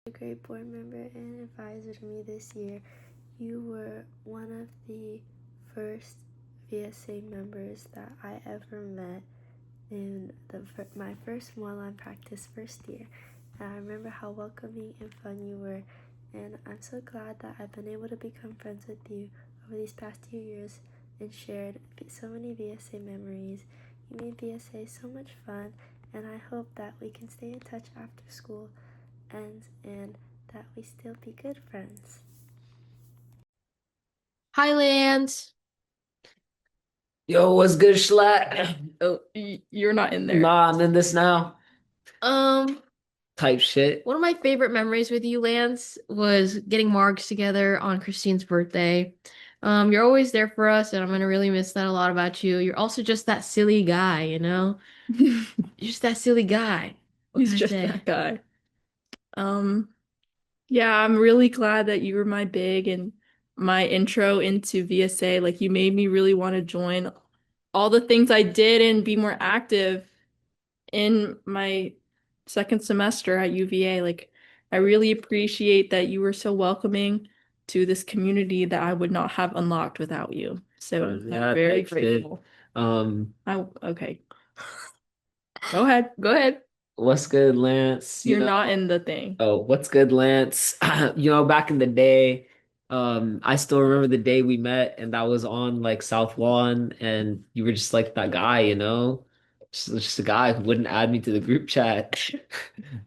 A great board member and advisor to me this year. You were one of the first VSA members that I ever met in my first Muay practice first year. And I remember how welcoming and fun you were, and I'm so glad that I've been able to become friends with you over these past 2 years and shared so many VSA memories. You made VSA so much fun, and I hope that we can stay in touch after school ends and that we still be good friends. Hi, Lance. Yo, what's good, Schlatt? Oh, you're not in there. Nah, I'm in this now. Um, Type shit. one of my favorite memories with you, Lance, was getting marks together on Christine's birthday. You're always there for us, and I'm gonna really miss that a lot about you. You're also just that silly guy, you know? You're just that silly guy. What He's can I just say? that guy. Um, yeah, I'm really glad that you were my big and my intro into VSA. Like, you made me really want to join all the things I did and be more active in my second semester at UVA. Like, I really appreciate that you were so welcoming to this community that I would not have unlocked without you. So I'm Yeah, very type shit. grateful. Um, Okay. Go ahead. Go ahead. what's good, Lance? You're not in the thing. Oh, what's good, Lance? Back in the day, I still remember the day we met, and that was on like South Lawn, and you were just like that guy, just a guy who wouldn't add me to the group chat,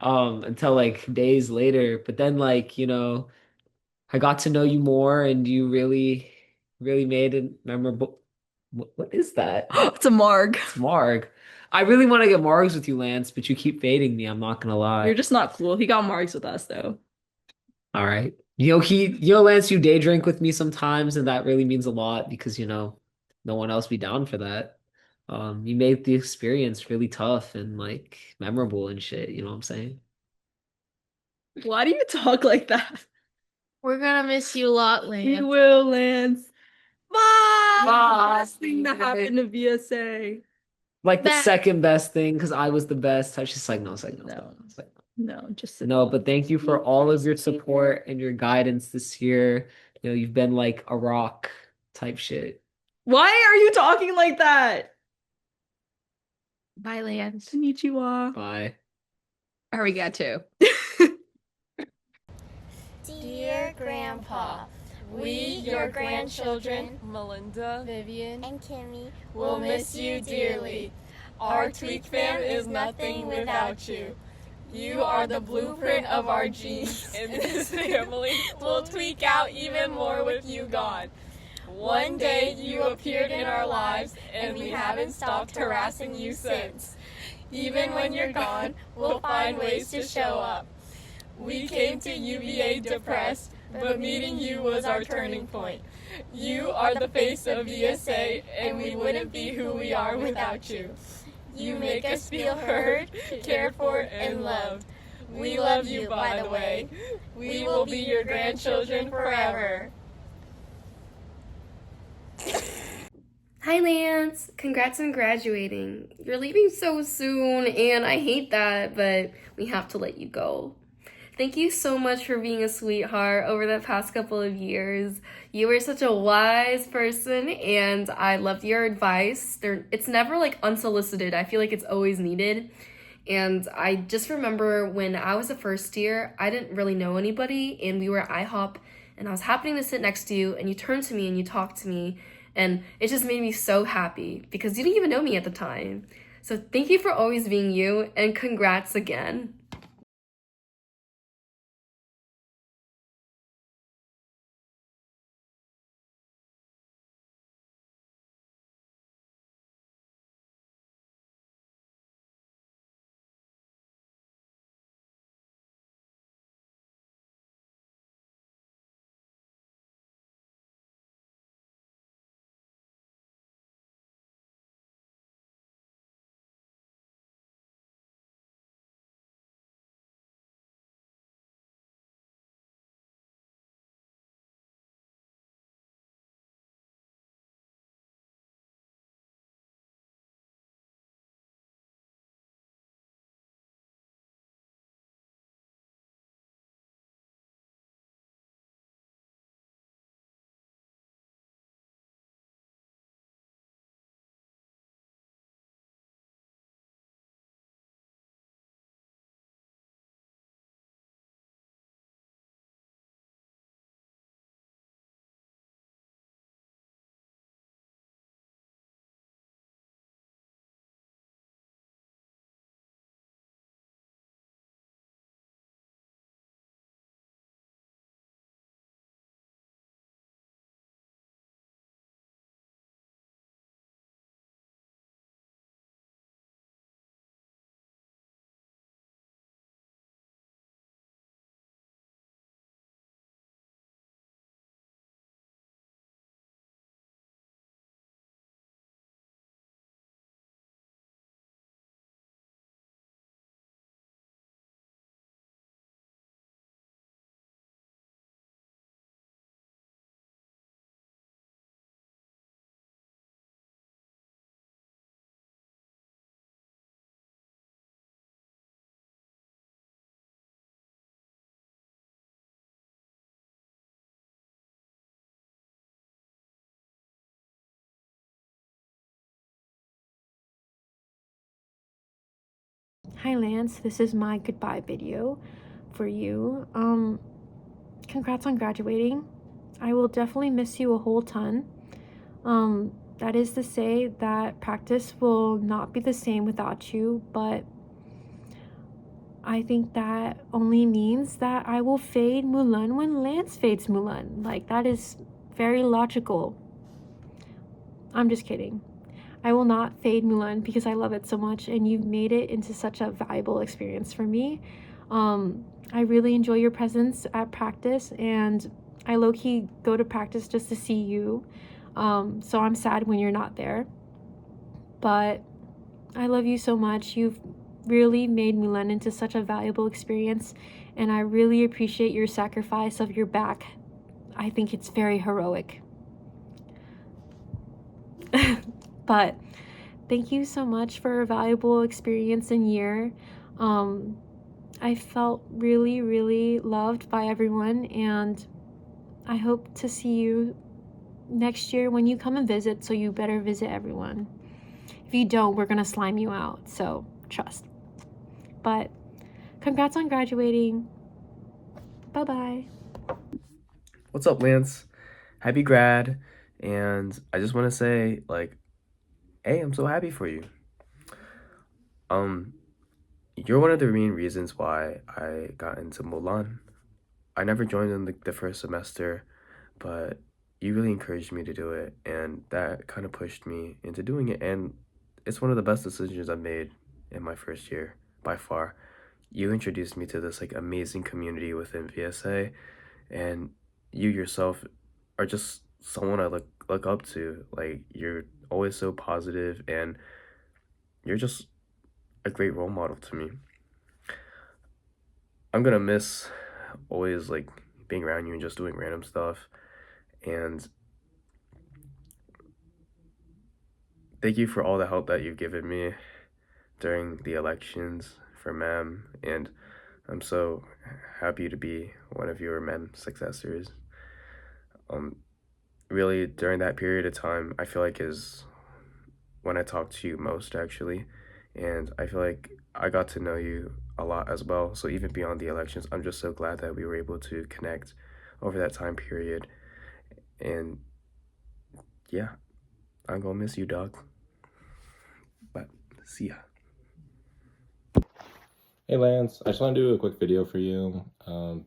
until like days later. But then, like, I got to know you more, and you really, really made it memorable. What is that? It's a marg. It's Marg. I really want to get Margs with you, Lance, but you keep fading me. I'm not gonna You're lie. just not cool. He got margs with us though. All right. Lance, you day drink with me sometimes, and that really means a lot because, no one else be down for that. You made the experience really tough and like memorable and shit. You know what I'm saying? Why do you talk like that? We're gonna miss you a lot, We Lance. will, Lance. Bye. Bye. Best thing that happened to VSA. Like the That second best thing because I was the best. I was just like, no, it's like, no, it's like, No, no, it's like, no, just sit no, down. but thank you for all of your support and your guidance this year. You've been like a rock type shit. Why are you talking like that? Bye, Lance. Konnichiwa. Bye. Arigato. Dear Grandpa, we, your grandchildren, Melinda, Vivian, and Kimmy, will miss you dearly. Our Tweak fam is nothing without you. You are the blueprint of our genes, and this family will tweak out even more with you gone. One day you appeared in our lives, and we haven't stopped harassing you since. Even when you're gone, we'll find ways to show up. We came to UVA depressed, but meeting you was our turning point. You are the face of VSA, and we wouldn't be who we are without you. You make us feel heard, cared for, and loved. We love you, by the way. We will be your grandchildren forever. Hi, Lance. Congrats on graduating. You're leaving so soon, and I hate that, but we have to let you go. Thank you so much for being a sweetheart over the past couple of years. You were such a wise person, and I loved your advice. It's never like unsolicited. I feel like it's always needed. And I just remember when I was a first year, I didn't really know anybody, and we were at IHOP, and I was happening to sit next to you, and you turned to me and you talked to me, and it just made me so happy because you didn't even know me at the time. So thank you for always being you, and congrats again. Hi Lance, this is my goodbye video for you. Congrats on graduating. I will definitely miss you a whole ton. That is to say that practice will not be the same without you, but I think that only means that I will fade Mulan when Lance fades Mulan. Like, that is very logical. I'm just kidding. I will not fade Mulan because I love it so much, and you've made it into such a valuable experience for me. I really enjoy your presence at practice, and I low-key go to practice just to see you. So I'm sad when you're not there. But I love you so much. You've really made Mulan into such a valuable experience, and I really appreciate your sacrifice of your back. I think it's very heroic. But thank you so much for a valuable experience and year. I felt really, really loved by everyone, and I hope to see you next year when you come and visit, so you better visit everyone. If you don't, we're gonna slime you out, so trust. But congrats on graduating. Bye-bye. What's up, Lance? Happy grad, and I just want to say, like, hey, I'm so happy for you. You're one of the main reasons why I got into Mulan. I never joined in the first semester, but you really encouraged me to do it, and that kind of pushed me into doing it, and it's one of the best decisions I've made in my first year, by far. You introduced me to this, like, amazing community within VSA, and you yourself are just someone I look up to. Like, you're always so positive, and you're just a great role model to me. I'm gonna miss always, like, being around you and just doing random stuff, and thank you for all the help that you've given me during the elections for MEM, and I'm so happy to be one of your MEM successors. Really, during that period of time, I feel like is when I talked to you most, actually, and I feel like I got to know you a lot as well. So even beyond the elections, I'm just so glad that we were able to connect over that time period. And yeah, I'm gonna miss you, dog. But see ya. Hey Lance, I just want to do a quick video for you,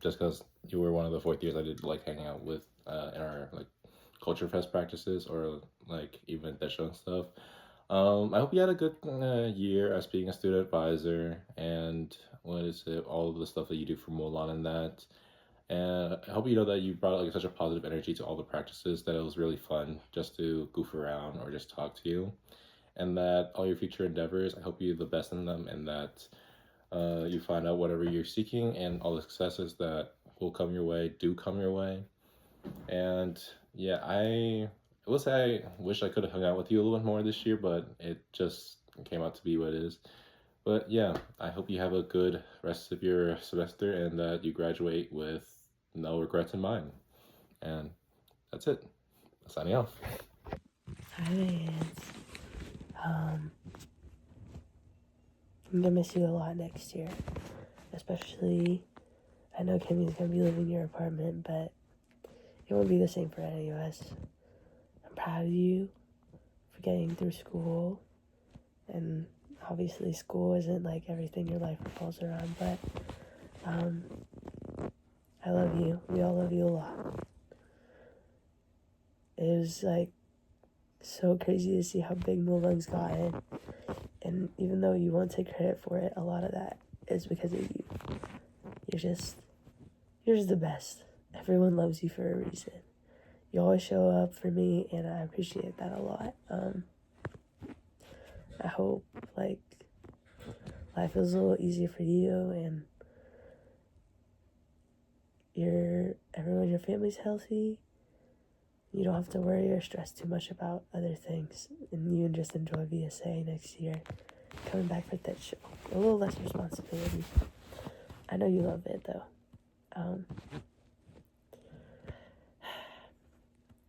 just because you were one of the fourth years I did like hang out with in our like culture fest practices or like event that show and stuff. I hope you had a good year as being a student advisor and what is it, all of the stuff that you do for Mulan and that. And I hope you know that you brought like such a positive energy to all the practices that it was really fun just to goof around or just talk to you. And that all your future endeavors, I hope you the best in them and that you find out whatever you're seeking and all the successes that will come your way do come your way. And yeah, I will say I wish I could have hung out with you a little bit more this year, but it just came out to be what it is. But yeah, I hope you have a good rest of your semester and that you graduate with no regrets in mind. And that's it. Signing off. Hi, Lance. I'm gonna miss you a lot next year. Especially, I know Kimmy's gonna be leaving your apartment, but it won't be the same for any of us. I'm proud of you for getting through school. And obviously school isn't like everything your life revolves around, but I love you. We all love you a lot. It was like so crazy to see how big Mulan's gotten. And even though you won't take credit for it, a lot of that is because of you. You're just the best. Everyone loves you for a reason. You always show up for me, and I appreciate that a lot. I hope, like, life is a little easier for you, and everyone in your family's healthy. You don't have to worry or stress too much about other things, and you can just enjoy VSA next year. Coming back for that show. A little less responsibility. I know you love it, though.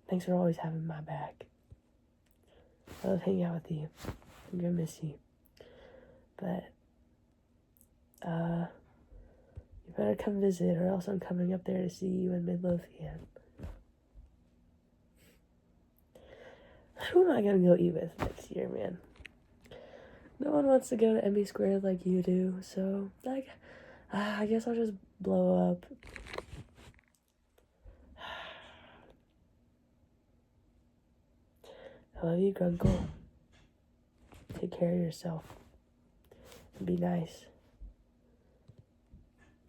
Thanks for always having my back. I love hanging out with you. I'm gonna miss you. But You better come visit, or else I'm coming up there to see you in Midlothian. Who am I gonna go eat with next year, man? No one wants to go to MB Squared like you do, so I guess I'll just blow up. I love you, Grunkle. Take care of yourself. And be nice.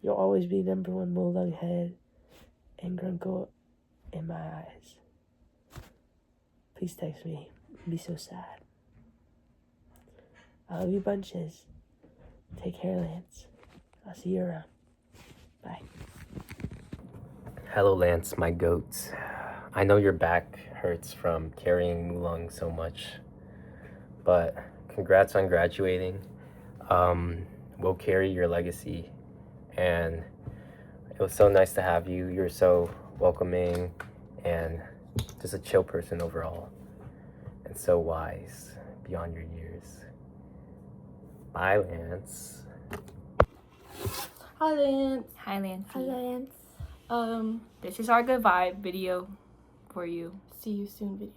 You'll always be #1 Molung head and Grunkle in my eyes. Please text me. I'd be so sad. I love you bunches. Take care, Lance. I'll see you around. Bye. Hello, Lance, my goat. I know your back hurts from carrying Mulong so much, but congrats on graduating. We'll carry your legacy, and it was so nice to have you. You're so welcoming and just a chill person overall, and so wise beyond your years. Bye, Lance. Hi, Lance. Hi, Lance. Hi, Lance. This is our goodbye video for you. See you soon video.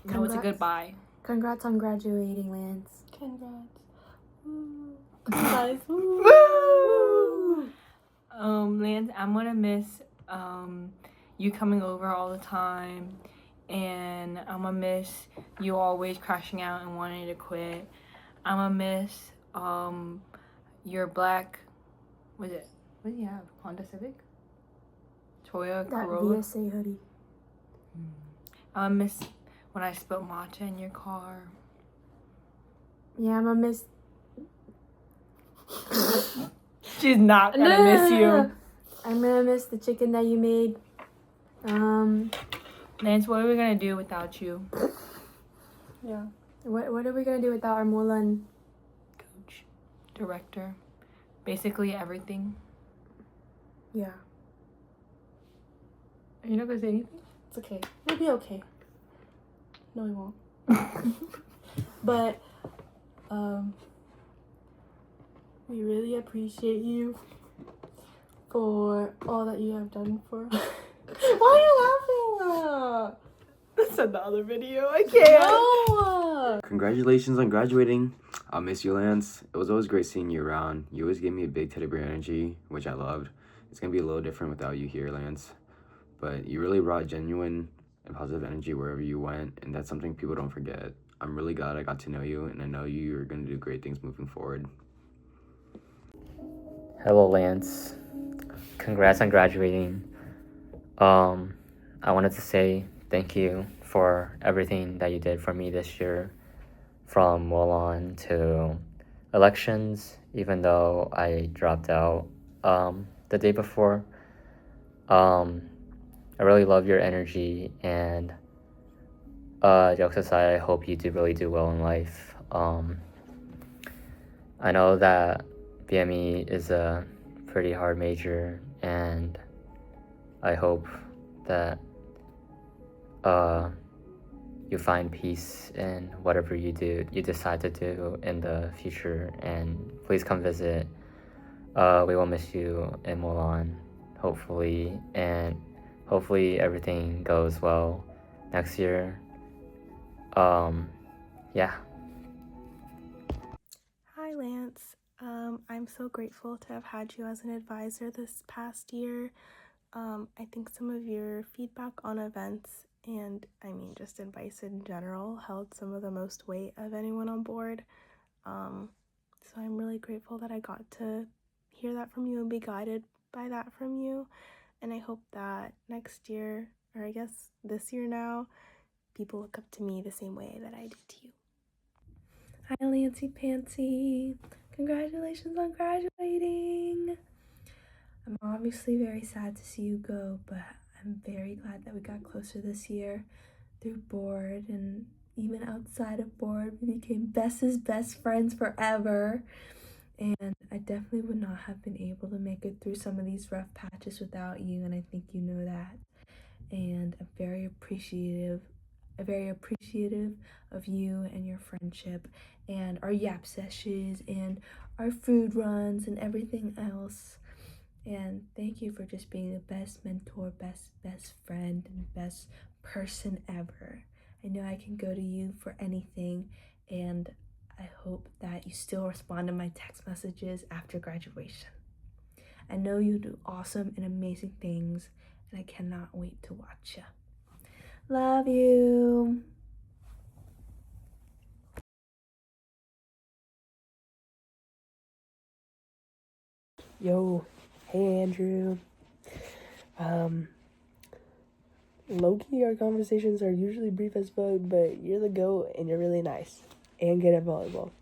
No, it's a goodbye. Congrats on graduating, Lance. Congrats. Guys. Woo! Lance, I'm gonna miss you coming over all the time, and I'm gonna miss you always crashing out and wanting to quit. I'm gonna miss your black, what do you have? Honda Civic? Toyota That Corolla? VSA hoodie. I'm gonna miss when I spilled matcha in your car. Yeah, I'm gonna miss. She's not gonna miss you. I'm gonna miss the chicken that you made. Lance, what are we gonna do without you? Yeah. What are we gonna do without our Mulan? Coach, director, basically everything. Yeah. Are you not gonna say anything? It's okay. We'll be okay. No, we won't. But, we really appreciate you for all that you have done for us. Why are you laughing? That's another video. I can't. No! Congratulations on graduating. I'll miss you, Lance. It was always great seeing you around. You always gave me a big teddy bear energy, which I loved. It's gonna be a little different without you here, Lance. But you really brought genuine and positive energy wherever you went, and that's something people don't forget. I'm really glad I got to know you, and I know you're gonna do great things moving forward. Hello, Lance. Congrats on graduating. I wanted to say thank you for everything that you did for me this year, from Mulan to elections, even though I dropped out the day before. I really love your energy, and jokes aside, I hope you really do well in life. I know that BME is a pretty hard major, and I hope that you find peace in whatever you decide to do in the future, and please come visit. We will miss you in Mulan, hopefully, and hopefully everything goes well next year. Yeah. Hi, Lance. I'm so grateful to have had you as an advisor this past year. I think some of your feedback on events and just advice in general held some of the most weight of anyone on board. So I'm really grateful that I got to hear that from you and be guided by that from you. And I hope that next year, or I guess this year now, people look up to me the same way that I did to you. Hi, Lancy Pantsy. Congratulations on graduating. I'm obviously very sad to see you go, but I'm very glad that we got closer this year through board, and even outside of board, we became best friends forever. And I definitely would not have been able to make it through some of these rough patches without you, and I think you know that. And I'm very appreciative very appreciative of you and your friendship and our yap sessions and our food runs and everything else. And thank you for just being the best mentor, best friend, and best person ever. I know I can go to you for anything, and I hope that you still respond to my text messages after graduation. I know you do awesome and amazing things, and I cannot wait to watch you. Love you. Yo, hey Andrew. Low-key, our conversations are usually brief as fuck, but you're the GOAT and you're really nice. And good at volleyball.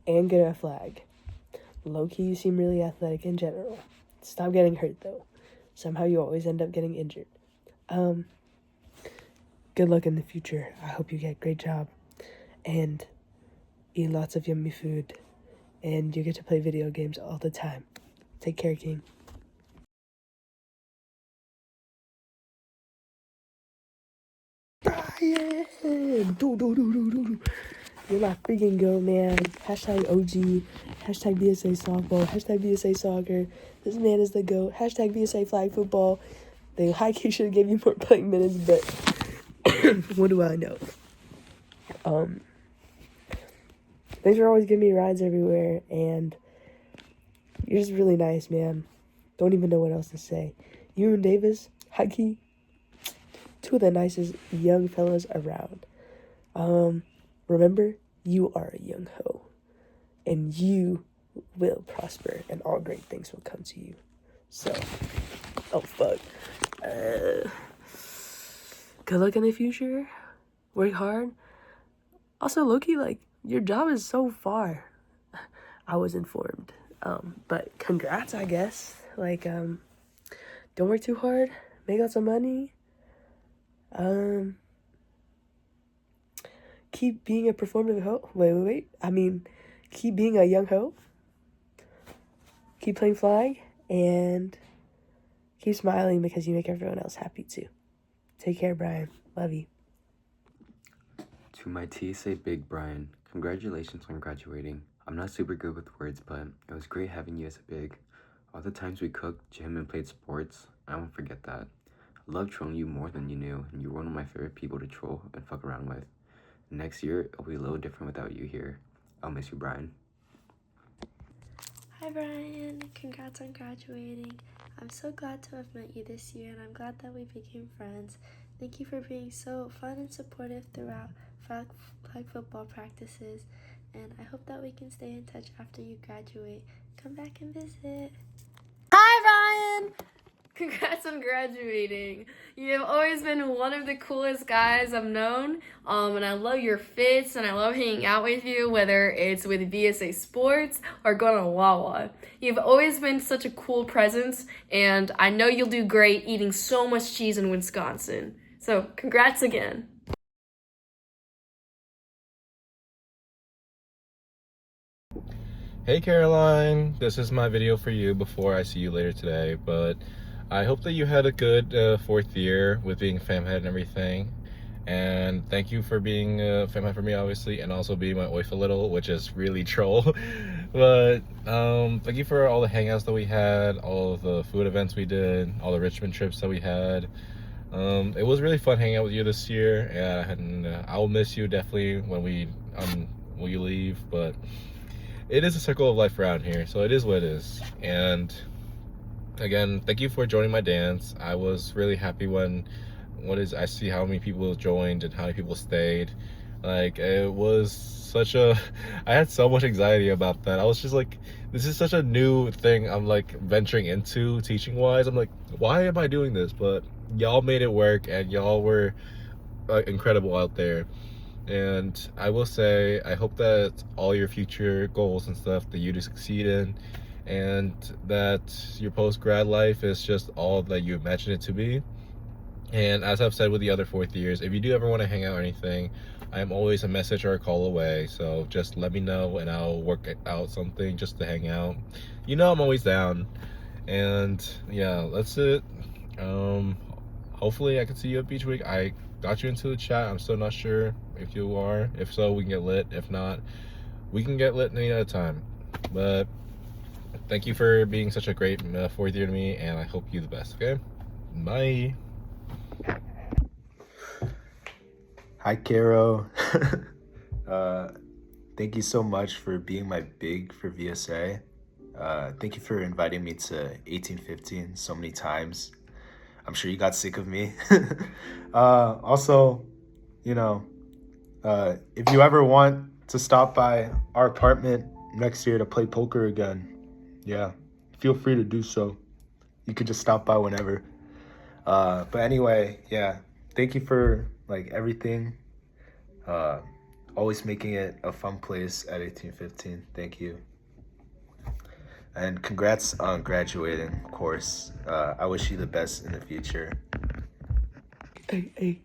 And good at flag. Low-key, you seem really athletic in general. Stop getting hurt though. Somehow you always end up getting injured. Good luck in the future. I hope you get a great job. And eat lots of yummy food. And you get to play video games all the time. Take care, King. Bryan! You're my freaking go, man. Hashtag OG. Hashtag VSA softball. Hashtag VSA soccer. This man is the GOAT. Hashtag VSA flag football. They high-key should have gave you more playing minutes, but what do I know? Thanks for always giving me rides everywhere, and you're just really nice, man. Don't even know what else to say. You and Davis, high-key, two of the nicest young fellas around. Remember, you are a young hoe, and you will prosper, and all great things will come to you. So, oh fuck. Good luck in the future. Work hard. Also, low-key, like, your job is so far. I was informed. But congrats, I guess. Like, don't work too hard. Make out some money. Keep being a performative hoe. Wait. I mean, keep being a young hoe. Keep playing flag. And keep smiling because you make everyone else happy too. Take care, Bryan. Love you. To my TSA Big Bryan, congratulations on graduating. I'm not super good with words, but it was great having you as a big. All the times we cooked, gym, and played sports, I won't forget that. I love trolling you more than you knew, and you're one of my favorite people to troll and fuck around with. Next year, it'll be a little different without you here. I'll miss you, Bryan. Hi Bryan, congrats on graduating. I'm so glad to have met you this year, and I'm glad that we became friends. Thank you for being so fun and supportive throughout flag football practices, and I hope that we can stay in touch after you graduate. Come back and visit. Hi Bryan! Congrats on graduating. You have always been one of the coolest guys I've known, and I love your fits, and I love hanging out with you, whether it's with VSA Sports or going to Wawa. You've always been such a cool presence, and I know you'll do great eating so much cheese in Wisconsin. So, congrats again. Hey Caroline, this is my video for you before I see you later today, but I hope that you had a good fourth year with being fam head and everything. And thank you for being fam head for me, obviously, and also being my wife a little, which is really troll. But thank you for all the hangouts that we had, all of the food events we did, all the Richmond trips that we had. It was really fun hanging out with you this year, and I will miss you definitely when you leave, but it is a circle of life around here, so it is what it is. And again, thank you for joining my dance. I was really happy when I see how many people joined and how many people stayed. Like, it was such a I had so much anxiety about that. I was just like, this is such a new thing I'm like venturing into teaching wise. I'm like, why am I doing this? But y'all made it work, and y'all were incredible out there. And I will say, I hope that all your future goals and stuff that you do succeed in, and that your post-grad life is just all that you imagine it to be. And as I've said with the other fourth years, if you do ever want to hang out or anything, I'm always a message or a call away. So just let me know, and I'll work out something just to hang out. You know, I'm always down. And yeah, that's it. Hopefully I can see you at Beach Week. I got you into the chat. I'm still not sure if you are. If so, we can get lit. If not, we can get lit any other time. But thank you for being such a great fourth year to me, and I hope you the best, okay? Bye. Hi, Caro. Thank you so much for being my big for VSA. Thank you for inviting me to 1815 so many times. I'm sure you got sick of me. Also, you know, if you ever want to stop by our apartment next year to play poker again, yeah, feel free to do so. You could just stop by whenever. But anyway, yeah, thank you for like everything. Always making it a fun place at 1815. Thank you. And congrats on graduating, of course. I wish you the best in the future. Hey,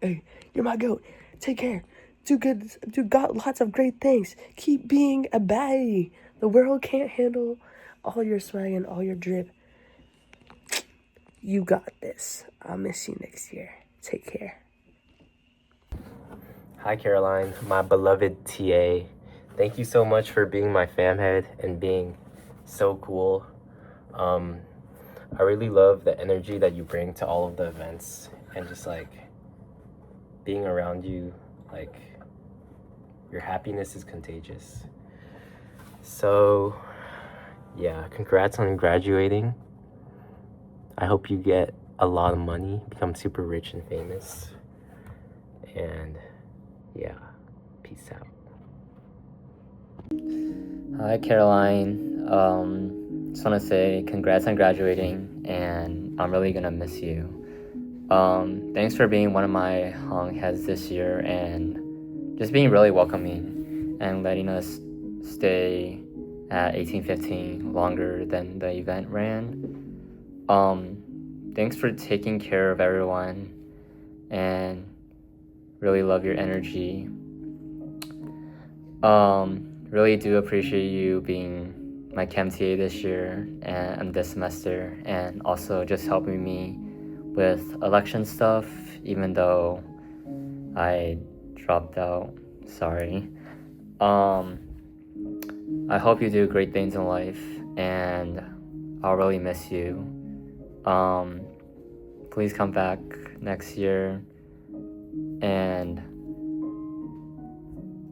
you're my goat. Take care. Do good. Do got lots of great things. Keep being a baddie. The world can't handle all your swag and all your drip. You got this. I'll miss you next year. Take care. Hi, Caroline, my beloved TA. Thank you so much for being my fam head and being so cool. I really love the energy that you bring to all of the events and just like being around you, like your happiness is contagious. So yeah, congrats on graduating. I hope you get a lot of money, become super rich and famous. And yeah, peace out. Hi, Caroline. Just want to say congrats on graduating, and I'm really gonna miss you. Thanks for being one of my Hong heads this year and just being really welcoming and letting us stay at 1815 longer than the event ran. Thanks for taking care of everyone and really love your energy. Really do appreciate you being my Chem TA this year and this semester, and also just helping me with election stuff, even though I dropped out. Sorry. I hope you do great things in life, and I'll really miss you. Please come back next year, and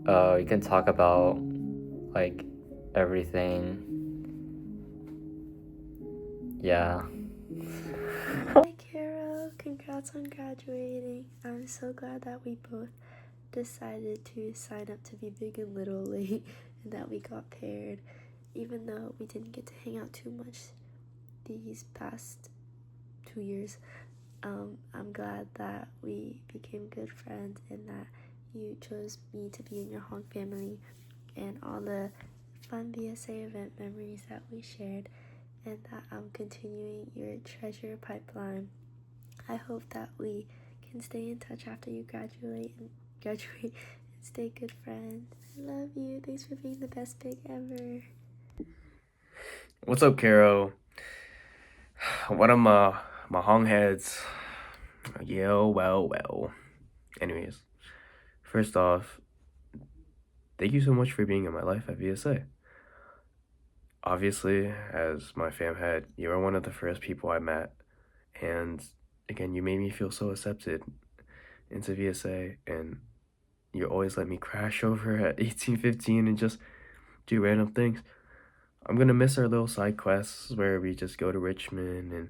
you can talk about like everything. Yeah. Hi, Caro. Congrats on graduating. I'm so glad that we both decided to sign up to be big and little late and that we got paired, even though we didn't get to hang out too much these past 2 years. I'm glad that we became good friends and that you chose me to be in your Hong family, and all the fun VSA event memories that we shared, and that I'm continuing your treasure pipeline. I hope that we can stay in touch after you graduate and stay good friends. I love you. Thanks for being the best big ever. What's up, Caro? One of my Hong heads. Yeah, well. Anyways, first off, thank you so much for being in my life at VSA. Obviously, as my fam head, you were one of the first people I met, and again, you made me feel so accepted into VSA, and you always let me crash over at 1815 and just do random things. I'm gonna miss our little side quests where we just go to Richmond and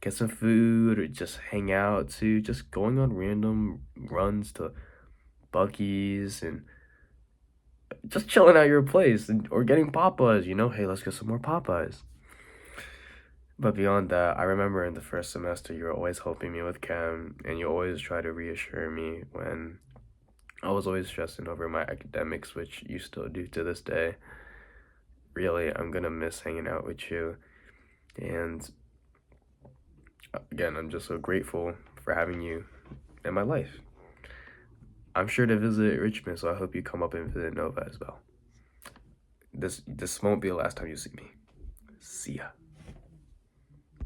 get some food or just hang out, to just going on random runs to Buc-ee's and just chilling at your place, or getting Popeyes, hey, let's get some more Popeyes. But beyond that, I remember in the first semester, you were always helping me with chem, and you always try to reassure me when I was always stressing over my academics, which you still do to this day. Really, I'm gonna miss hanging out with you. And again, I'm just so grateful for having you in my life. I'm sure to visit Richmond, so I hope you come up and visit Nova as well. This won't be the last time you see me. See ya.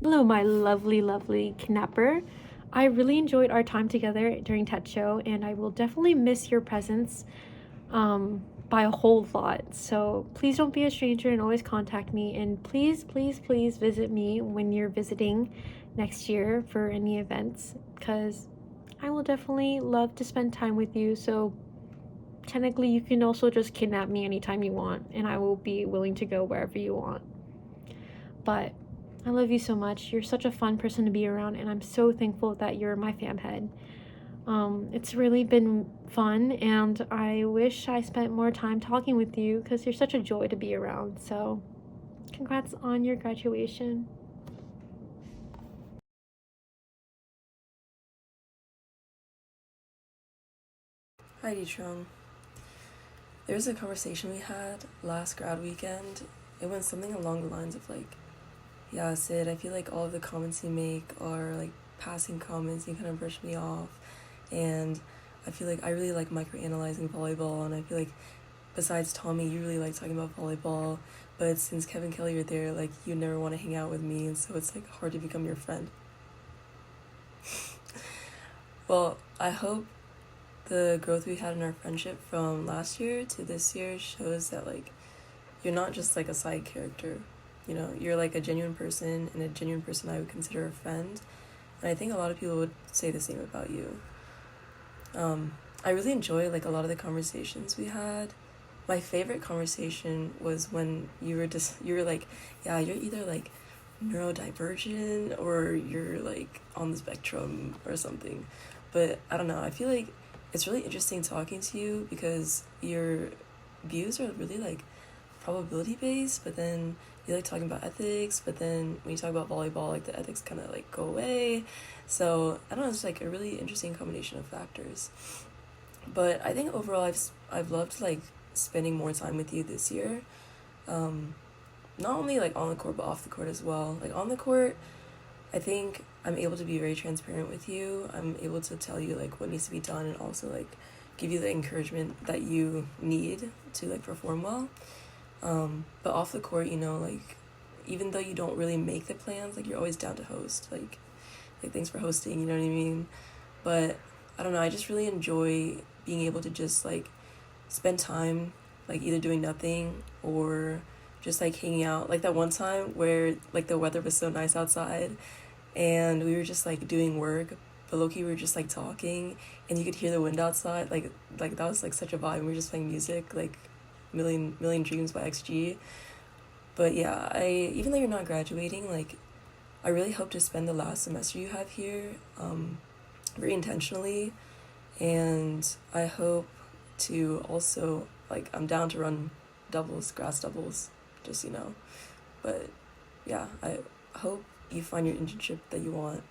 Hello, my lovely kidnapper. I really enjoyed our time together during TED Show, and I will definitely miss your presence by a whole lot. So please don't be a stranger and always contact me. And please, please, please visit me when you're visiting next year for any events, because I will definitely love to spend time with you. So technically, you can also just kidnap me anytime you want, and I will be willing to go wherever you want. But I love you so much. You're such a fun person to be around, and I'm so thankful that you're my fam head. It's really been fun, and I wish I spent more time talking with you because you're such a joy to be around. So, congrats on your graduation. Hi, Truong. There was a conversation we had last grad weekend. It went something along the lines of like, yeah, Sid, I feel like all of the comments you make are like passing comments. You kind of brush me off. And I feel like I really like microanalyzing volleyball. And I feel like besides Tommy, you really like talking about volleyball. But since Kevin Kelly are there, like you never want to hang out with me. And so it's like hard to become your friend. Well, I hope the growth we had in our friendship from last year to this year shows that like you're not just like a side character, you know, you're like a genuine person, and a genuine person I would consider a friend. And I think a lot of people would say the same about you. I really enjoy like a lot of the conversations we had. My favorite conversation was when you were like, yeah, you're either like neurodivergent or you're like on the spectrum or something. But I don't know, I feel like it's really interesting talking to you because your views are really like probability based, but then you like talking about ethics, but then when you talk about volleyball, like the ethics kind of like go away. So I don't know, it's like a really interesting combination of factors. But I think overall I've loved like spending more time with you this year. Not only like on the court but off the court as well. Like on the court, I think I'm able to be very transparent with you. I'm able to tell you like what needs to be done, and also like give you the encouragement that you need to like perform well. But off the court, you know, like even though you don't really make the plans, like you're always down to host. Like thanks for hosting, you know what I mean? But I don't know, I just really enjoy being able to just like spend time like either doing nothing or just like hanging out. Like that one time where like the weather was so nice outside and we were just like doing work, but low-key we were just like talking and you could hear the wind outside. Like that was like such a vibe. We were just playing music, like Million Dreams by XG. But yeah, even though you're not graduating, like I really hope to spend the last semester you have here very intentionally, and I hope to also like I'm down to run doubles, grass doubles, just, you know. But yeah, I hope you find your internship that you want,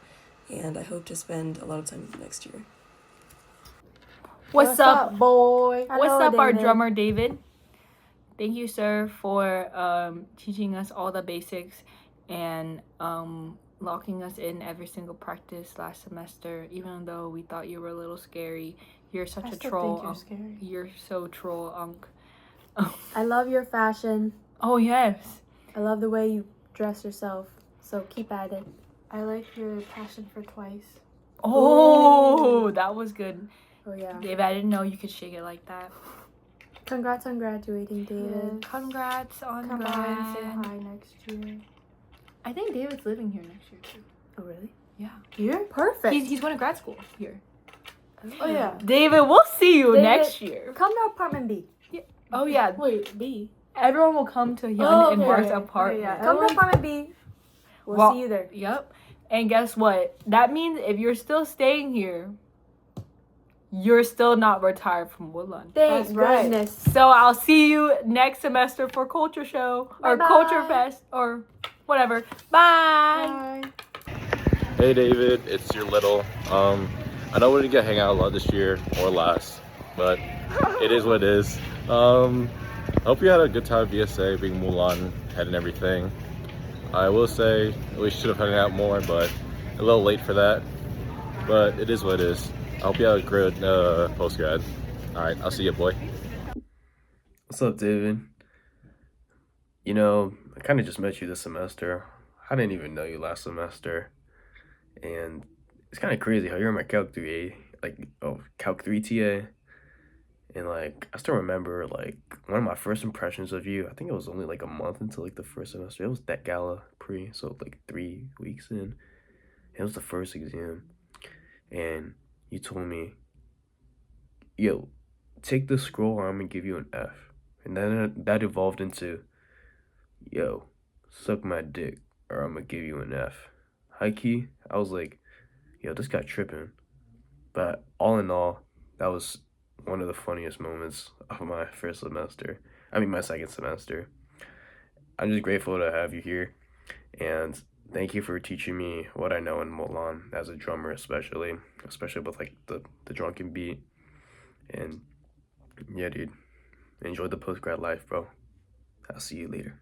and I hope to spend a lot of time with you next year. What's up, boy? What's up, our drummer David? Thank you, sir, for teaching us all the basics and locking us in every single practice last semester. Even though we thought you were a little scary, you're such a troll. Think you're scary. You're so troll, Unc. I love your fashion. Oh yes. I love the way you dress yourself. So keep at it. I like your passion for twice. Oh, that was good. Oh yeah. David, I didn't know you could shake it like that. Congrats on graduating, David. Yes. Congrats on Come by and say grad. hi next year. I think David's living here next year too. Oh really? Yeah. Here? Perfect. He's going to grad school here. Oh yeah. David, we'll see you David, next year. Come to apartment B. Yeah. Oh yeah. Wait, B. Everyone will come to Hyeon and Mark's apartment. Yeah. Come to apartment B. We'll see you there. Yep. And guess what? That means if you're still staying here, you're still not retired from Woodland. Thank goodness. So I'll see you next semester for Culture Show or Bye-bye. Culture Fest or whatever. Bye. Hey David, it's your little. I know we didn't get hang out a lot this year or last, but it is what it is. I hope you had a good time at VSA, being Mulan head and everything. I will say we should have hung out more, but a little late for that. But it is what it is. I hope you have a good post-grad. All right, I'll see you, boy. What's up, David? You know, I kind of just met you this semester. I didn't even know you last semester. And it's kind of crazy how you're in my Calc 3A, Calc 3 TA. And like I still remember like one of my first impressions of you. I think it was only like a month into like the first semester. It was that gala pre, so like 3 weeks in. It was the first exam, and you told me, "Yo, take the scroll, or I'm gonna give you an F." And then that evolved into, "Yo, suck my dick, or I'm gonna give you an F." High key, I was like, "Yo, this guy tripping." But all in all, that was one of the funniest moments of my first semester. I mean, my second semester. I'm just grateful to have you here, and thank you for teaching me what I know in Mulan as a drummer, especially with like the drunken beat. And yeah, dude, enjoy the post grad life, bro. I'll see you later.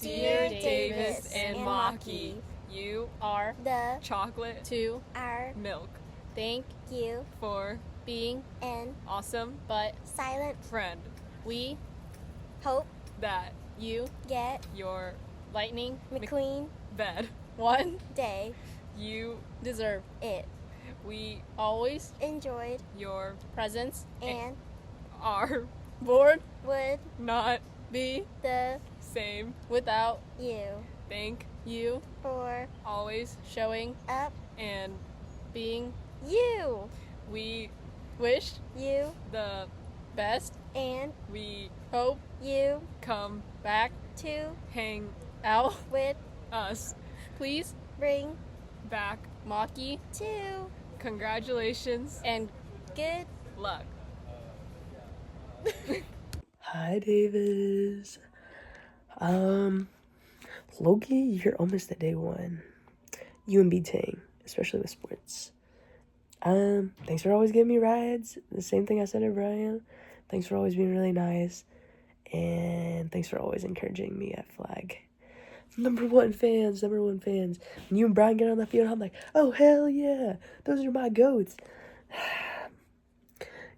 Dear Davis and Maki, you are the chocolate to our milk. Thank you For being an awesome but silent friend. We hope That you get your Lightning McQueen bed. one day. You Deserve it. We Always enjoyed your presence and are bored would not be the same without you. Thank You for always showing up and being you. we Wish you the best and we hope you come back to hang out with us please bring back Maki too. Congratulations And good luck. Hi, Davis. Loki, you're almost at day one. Uyen Tang, especially with sports. Thanks for always giving me rides. The same thing I said to Brian. Thanks for always being really nice. And thanks for always encouraging me at flag. Number one fans. When you and Brian get on the field, I'm like, oh, hell yeah. Those are my goats.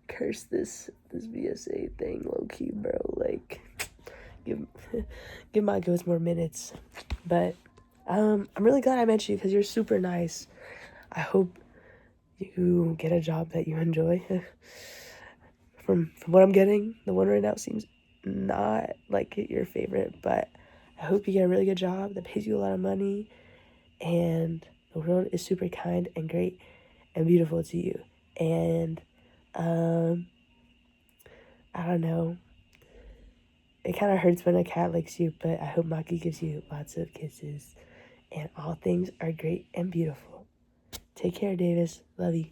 Curse this VSA thing, low-key, bro. Like, give my goats more minutes. But I'm really glad I met you because you're super nice. I hope you get a job that you enjoy. From what I'm getting, the one right now seems not like your favorite, but I hope you get a really good job that pays you a lot of money, and the world is super kind and great and beautiful to you. And I don't know, it kind of hurts when a cat licks you, but I hope Maki gives you lots of kisses, and all things are great and beautiful. Take care, Davis. Love you.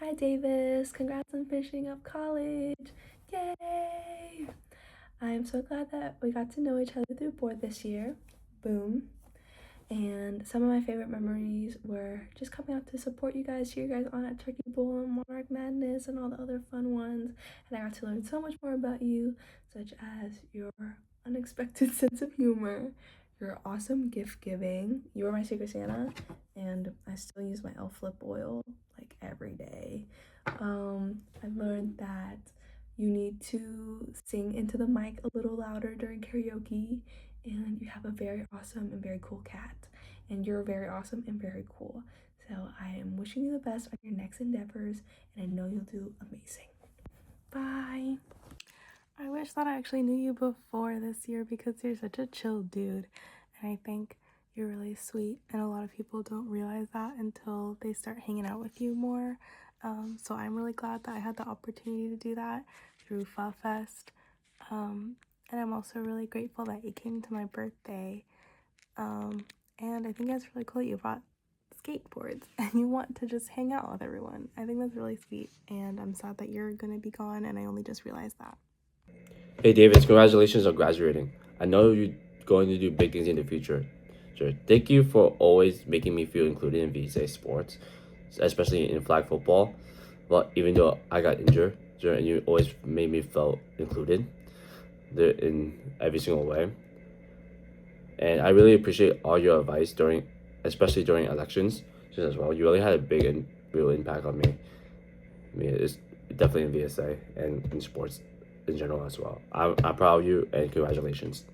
Hi, Davis. Congrats on finishing up college. Yay! I'm so glad that we got to know each other through board this year. Boom. And some of my favorite memories were just coming out to support you guys, cheer you guys on at Turkey Bowl and Monarch Madness and all the other fun ones. And I got to learn so much more about you, such as your unexpected sense of humor, your awesome gift giving. You were my Secret Santa, and I still use my elf lip oil like every day. I learned that you need to sing into the mic a little louder during karaoke, and you have a very awesome and very cool cat, and you're very awesome and very cool. So I am wishing you the best on your next endeavors, and I know you'll do amazing. Bye. I wish that I actually knew you before this year because you're such a chill dude, and I think you're really sweet, and a lot of people don't realize that until they start hanging out with you more. So I'm really glad that I had the opportunity to do that through Pho Fest. And I'm also really grateful that you came to my birthday. And I think that's really cool that you brought skateboards and you want to just hang out with everyone. I think that's really sweet, and I'm sad that you're gonna be gone, and I only just realized that. Hey Davis, congratulations on graduating. I know you're going to do big things in the future. Sure. Thank you for always making me feel included in VSA sports, especially in flag football. But even though I got injured, and you always made me feel included there in every single way. And I really appreciate all your advice especially during elections, just as well. You really had a big and real impact on me. I mean, it's definitely in VSA and in sports in general as well. I'm proud of you and congratulations.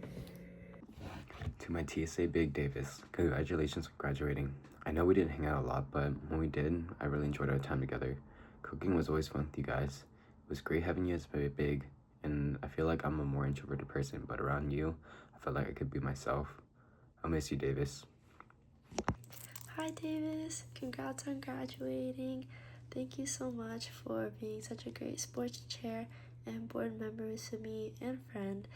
To my TSA Big Davis, congratulations on graduating. I know we didn't hang out a lot, but when we did, I really enjoyed our time together. Cooking was always fun with you guys. It was great having you as very big, and I feel like I'm a more introverted person, but around you, I felt like I could be myself. I'll miss you, Davis. Hi Davis, congrats on graduating. Thank you so much for being such a great sports chair and board member to me and friend.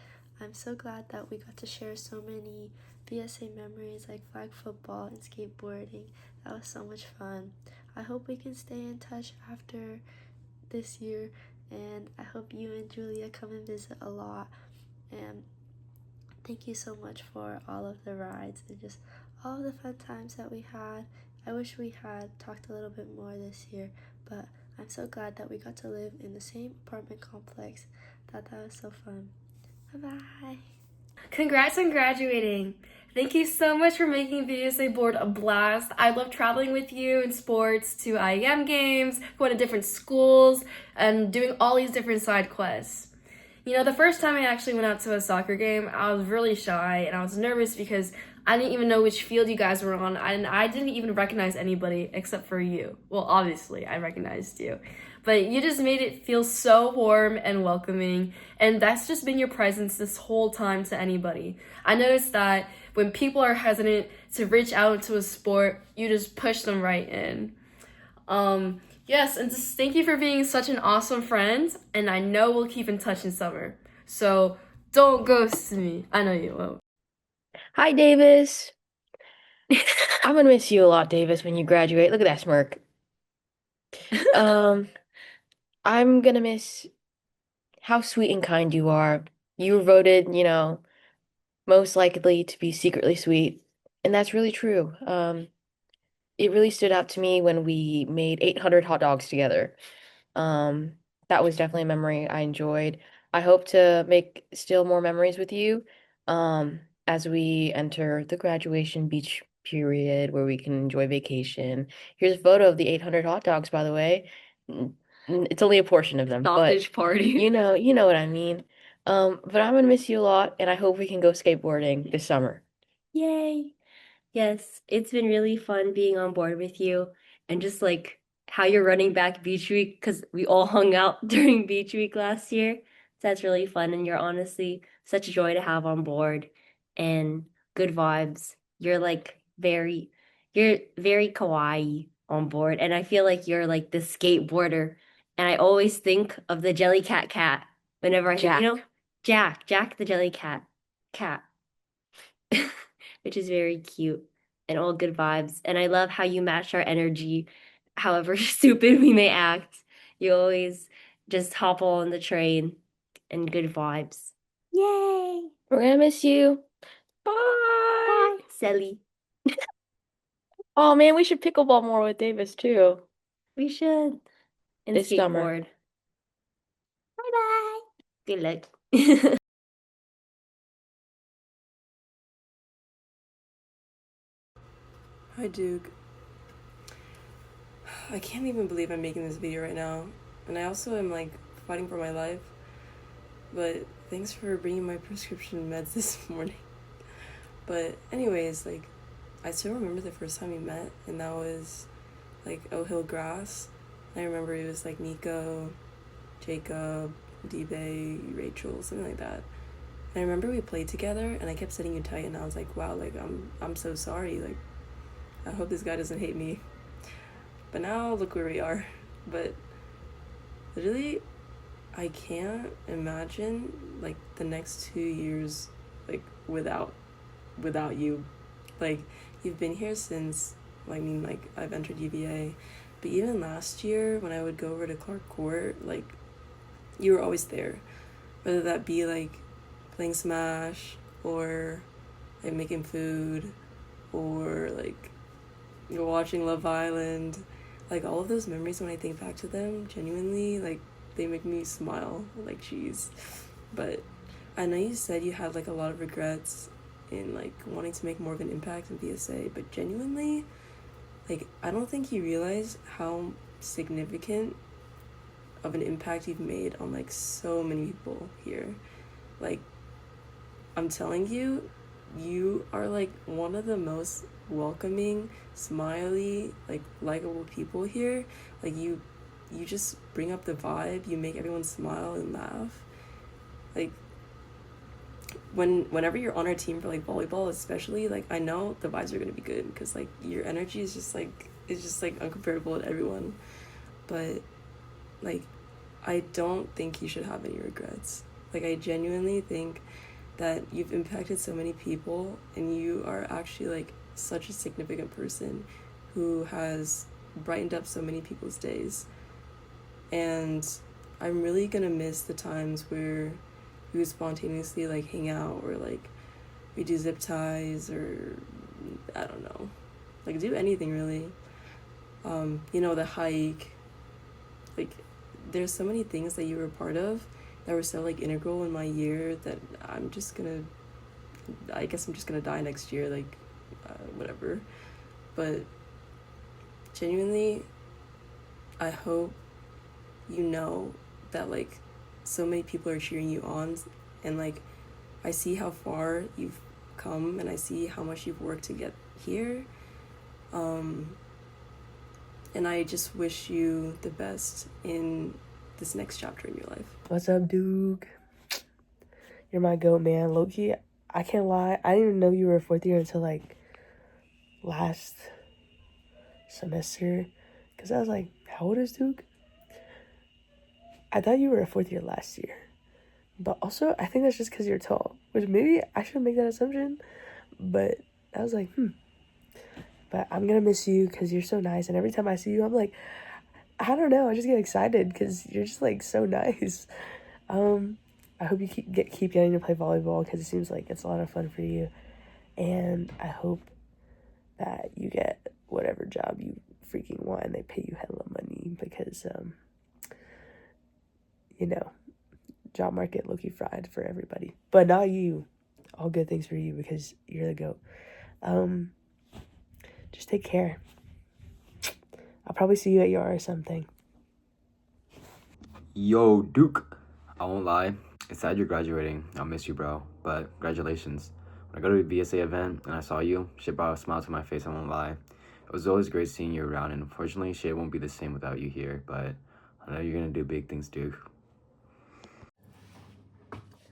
I'm so glad that we got to share so many VSA memories like flag football and skateboarding. That was so much fun. I hope we can stay in touch after this year, and I hope you and Julia come and visit a lot. And thank you so much for all of the rides and just all of the fun times that we had. I wish we had talked a little bit more this year, but I'm so glad that we got to live in the same apartment complex. Thought that was so fun. Bye-bye. Congrats on graduating. Thank you so much for making VSA board a blast. I love traveling with you in sports to IEM games, going to different schools, and doing all these different side quests. You know, the first time I actually went out to a soccer game, I was really shy and I was nervous because I didn't even know which field you guys were on, and I didn't even recognize anybody except for you. Well, obviously, I recognized you. But you just made it feel so warm and welcoming, and that's just been your presence this whole time to anybody. I noticed that when people are hesitant to reach out into a sport, you just push them right in. Yes, and just thank you for being such an awesome friend, and I know we'll keep in touch in summer. So don't ghost me. I know you won't. Hi, Davis. I'm gonna miss you a lot, Davis, when you graduate. Look at that smirk. I'm gonna miss how sweet and kind you are. You were voted, most likely to be secretly sweet, and that's really true. It really stood out to me when we made 800 hot dogs together. Um, that was definitely a memory I enjoyed. I hope to make still more memories with you, as we enter the graduation beach period where we can enjoy vacation. Here's a photo of the 800 hot dogs, by the way. It's only a portion of them, but Sausage party. you know what I mean. But I'm gonna miss you a lot, and I hope we can go skateboarding this summer. Yay. Yes, it's been really fun being on board with you and just like how you're running back Beach Week because we all hung out during Beach Week last year. So that's really fun and you're honestly such a joy to have on board and good vibes. You're very kawaii on board and I feel like you're like the skateboarder and I always think of the Jellycat cat whenever Jack. Jack the Jellycat cat. Which is very cute and all good vibes. And I love how you match our energy, however stupid we may act. You always just hop on the train and good vibes. Yay! We're gonna miss you. Bye, Sally. Oh man, we should pickleball more with Davis too. We should. And This summer. skateboard. Bye-bye. Good luck. Hi, Duke. I can't even believe I'm making this video right now. And I also am like fighting for my life. But thanks for bringing my prescription meds this morning. But anyways, like, I still remember the first time we met, and that was like Hill Grass. I remember it was like Nico, Jacob, D-Bay, Rachel, something like that. And I remember we played together, and I kept sitting you tight, and I was like, wow, like, I'm so sorry, like, I hope this guy doesn't hate me. But now look where we are. But literally, I can't imagine like the next 2 years like without you. Like, you've been here since, I mean, like, I've entered UVA, but even last year when I would go over to Clark Court, like, you were always there. Whether that be like playing Smash or like making food or like you're watching Love Island. Like, all of those memories, when I think back to them, genuinely, like, they make me smile like cheese. But I know you said you had like a lot of regrets in like wanting to make more of an impact in VSA, but genuinely, like, I don't think you realize how significant of an impact you've made on like so many people here. Like, I'm telling you, you are like one of the most welcoming, smiley, like likable people here. Like you just bring up the vibe. You make everyone smile and laugh. Like whenever you're on our team for like volleyball, especially, like I know the vibes are gonna be good because like your energy is just like uncomparable with everyone. But like I don't think you should have any regrets. Like I genuinely think that you've impacted so many people and you are actually like such a significant person who has brightened up so many people's days. And I'm really gonna miss the times where we would spontaneously like hang out or like we do zip ties or I don't know, like do anything really. You know, the hike, like there's so many things that you were a part of that were so like integral in my year that I guess I'm just gonna die next year, like whatever. But genuinely, I hope you know that like so many people are cheering you on, and like I see how far you've come and I see how much you've worked to get here. And I just wish you the best in this next chapter in your life. What's up, Duke? You're my goat, man. Low-key, I can't lie. I didn't even know you were a fourth year until like last semester. Because I was like, how old is Duke? I thought you were a fourth year last year. But also, I think that's just because you're tall. Which maybe I shouldn't make that assumption. But I was like, But I'm going to miss you because you're so nice. And every time I see you, I'm like, I don't know. I just get excited because you're just like so nice. I hope you keep getting to play volleyball because it seems like it's a lot of fun for you. And I hope that you get whatever job you freaking want and they pay you hella money because, you know, job market low-key fried for everybody. But not you. All good things for you because you're the GOAT. Just take care. I'll probably see you at your or something. Yo, Duke. I won't lie. It's sad you're graduating. I'll miss you, bro. But congratulations. When I go to the VSA event and I saw you, shit brought a smile to my face, I won't lie. It was always great seeing you around, and unfortunately, shit won't be the same without you here, but I know you're gonna do big things, Duke.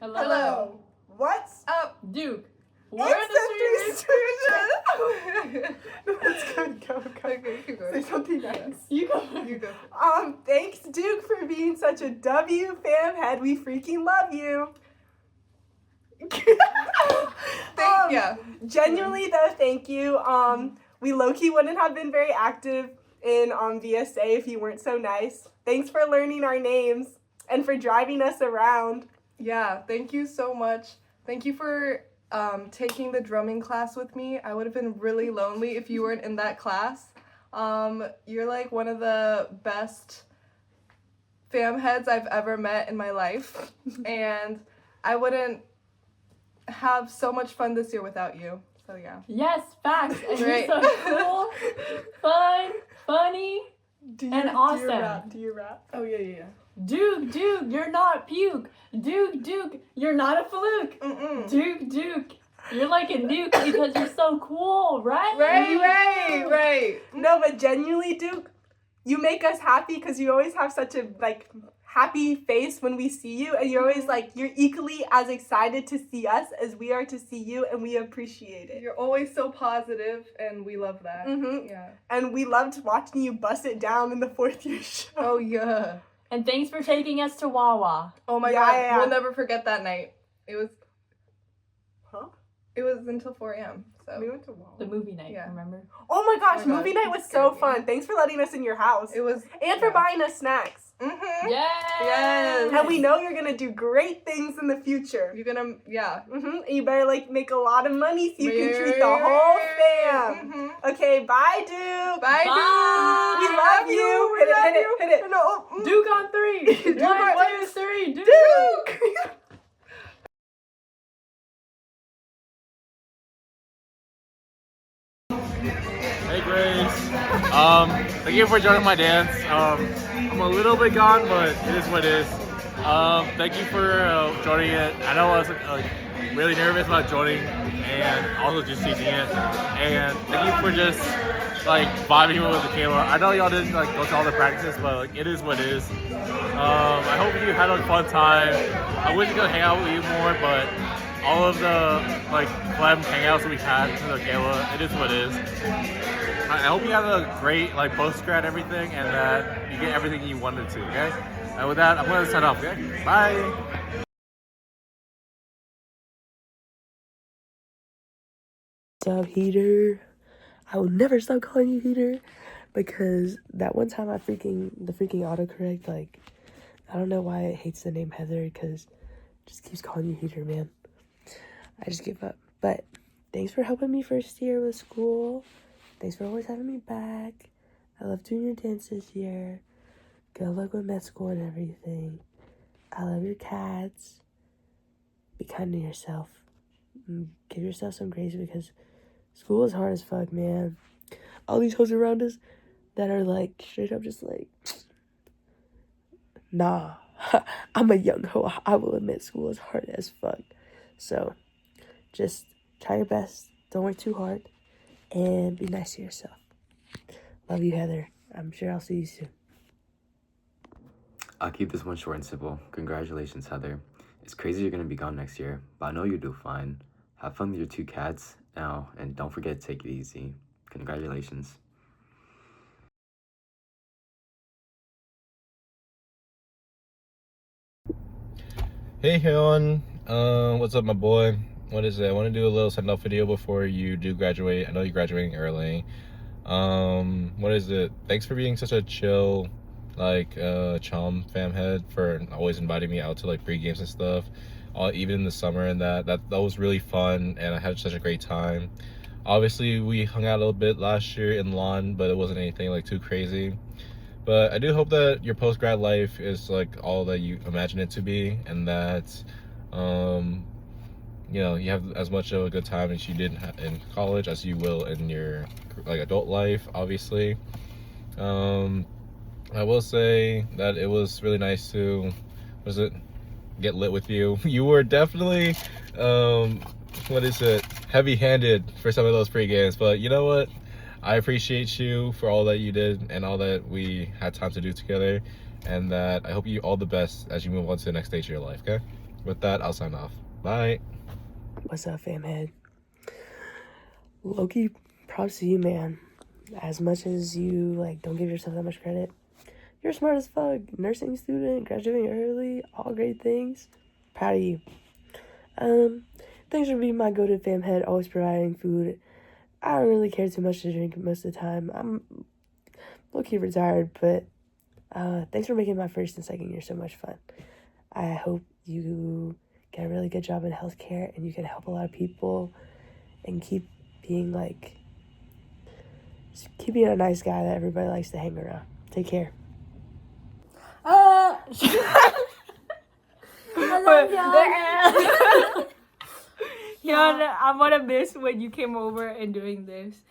Hello. What's up, Duke? We're the Three Stooges. That's good. Go. Okay, keep going. Say something nice. You go. Thanks, Duke, for being such a W fam head. We freaking love you. Genuinely though, thank you. We low-key wouldn't have been very active in VSA if you weren't so nice. Thanks for learning our names and for driving us around. Yeah, thank you so much. Thank you for taking the drumming class with me. I would have been really lonely if you weren't in that class. You're like one of the best fam heads I've ever met in my life. And I wouldn't have so much fun this year without you. So yeah. Yes, facts. And Right. you're so cool, fun, funny, and awesome. Do you rap? Oh yeah. Duke, you're not puke. Duke, you're not a fluke. Duke, you're like a nuke because you're so cool, right? Right. No, but genuinely, Duke, you make us happy because you always have such a like happy face when we see you, and you're always like you're equally as excited to see us as we are to see you, and we appreciate it. You're always so positive, and we love that. Yeah. And we loved watching you bust it down in the fourth year show. Oh yeah. And thanks for taking us to Wawa. Oh my God, we'll never forget that night. It was until 4 a.m. So we went to Wawa. The movie night, remember? Oh my gosh, movie night was so fun. Thanks for letting us in your house. It was, and for buying us snacks. Yes. And we know you're gonna do great things in the future. You're gonna, And you better like make a lot of money so you can treat the whole fam. Okay, bye, Duke. Bye, Duke. We love you. Hit it. No. Duke on 3. 1, 2, 3. Duke. Hey Grace, Thank you for joining my dance. I'm a little bit gone, but it is what it is. Thank you for joining it. I know I was really nervous about joining and also just teaching it. And thank you for just vibing with the Kayla. I know y'all didn't go to all the practices, but it is what it is. I hope you had a fun time. I wish I could hang out with you more, but all of the pleb hangouts that we had with the Kayla, it is what it is. I hope you have a great post-grad everything and that you get everything you wanted to, okay? And with that, I'm going to sign off, okay? Bye! What's up, Heater? I will never stop calling you Heater because that one time the freaking autocorrect, I don't know why it hates the name Heather because it just keeps calling you Heater, man. I just give up. But thanks for helping me first year with school. Thanks for always having me back. I love doing your dance this year. Good luck with med school and everything. I love your cats. Be kind to yourself. Give yourself some grace because school is hard as fuck, man. All these hoes around us that are straight up just nah. I'm a young hoe. I will admit school is hard as fuck. So just try your best. Don't work too hard. And be nice to yourself. Love you, Heather. I'm sure I'll see you soon. I'll keep this one short and simple. Congratulations, Heather. It's crazy you're going to be gone next year, but I know you'll do fine. Have fun with your 2 cats now, and don't forget to take it easy. Congratulations. Hey, Hyeon. What's up, my boy? What is it? I want to do a little send-off video before you do graduate. I know you're graduating early. What is it? Thanks for being such a chill Chom fam head, for always inviting me out to pre-games and stuff, even in the summer, and that was really fun and I had such a great time. Obviously we hung out a little bit last year in lawn, but it wasn't anything too crazy. But I do hope that your post-grad life is all that you imagine it to be, and that you have as much of a good time as you did in college as you will in your adult life, obviously. I will say that it was really nice to, get lit with you. You were definitely, heavy-handed for some of those pre-games, but you know what? I appreciate you for all that you did and all that we had time to do together, and that I hope you all the best as you move on to the next stage of your life, okay? With that, I'll sign off. Bye! What's up, fam head? Loki, props to you, man. As much as you, don't give yourself that much credit, you're smart as fuck. Nursing student, graduating early, all great things. Proud of you. Thanks for being my go-to fam head, always providing food. I don't really care too much to drink most of the time. I'm low-key retired, but thanks for making my first and second year so much fun. I hope you get a really good job in healthcare and you can help a lot of people and keep being a nice guy that everybody likes to hang around. Take care. Hyeon, I'm gonna miss when you came over and doing this.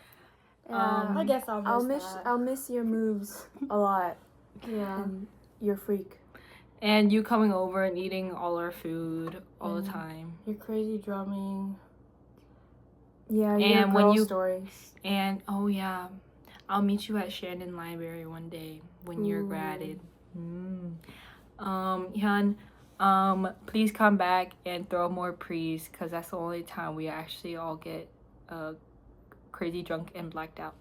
I guess I'll miss your moves a lot. Yeah. And your freak. And you coming over and eating all our food all the time. Your crazy drumming. Yeah, your girl stories. And oh yeah, I'll meet you at Shandon Library one day when you're graded. Hyun, please come back and throw more prees, because that's the only time we actually all get crazy drunk and blacked out.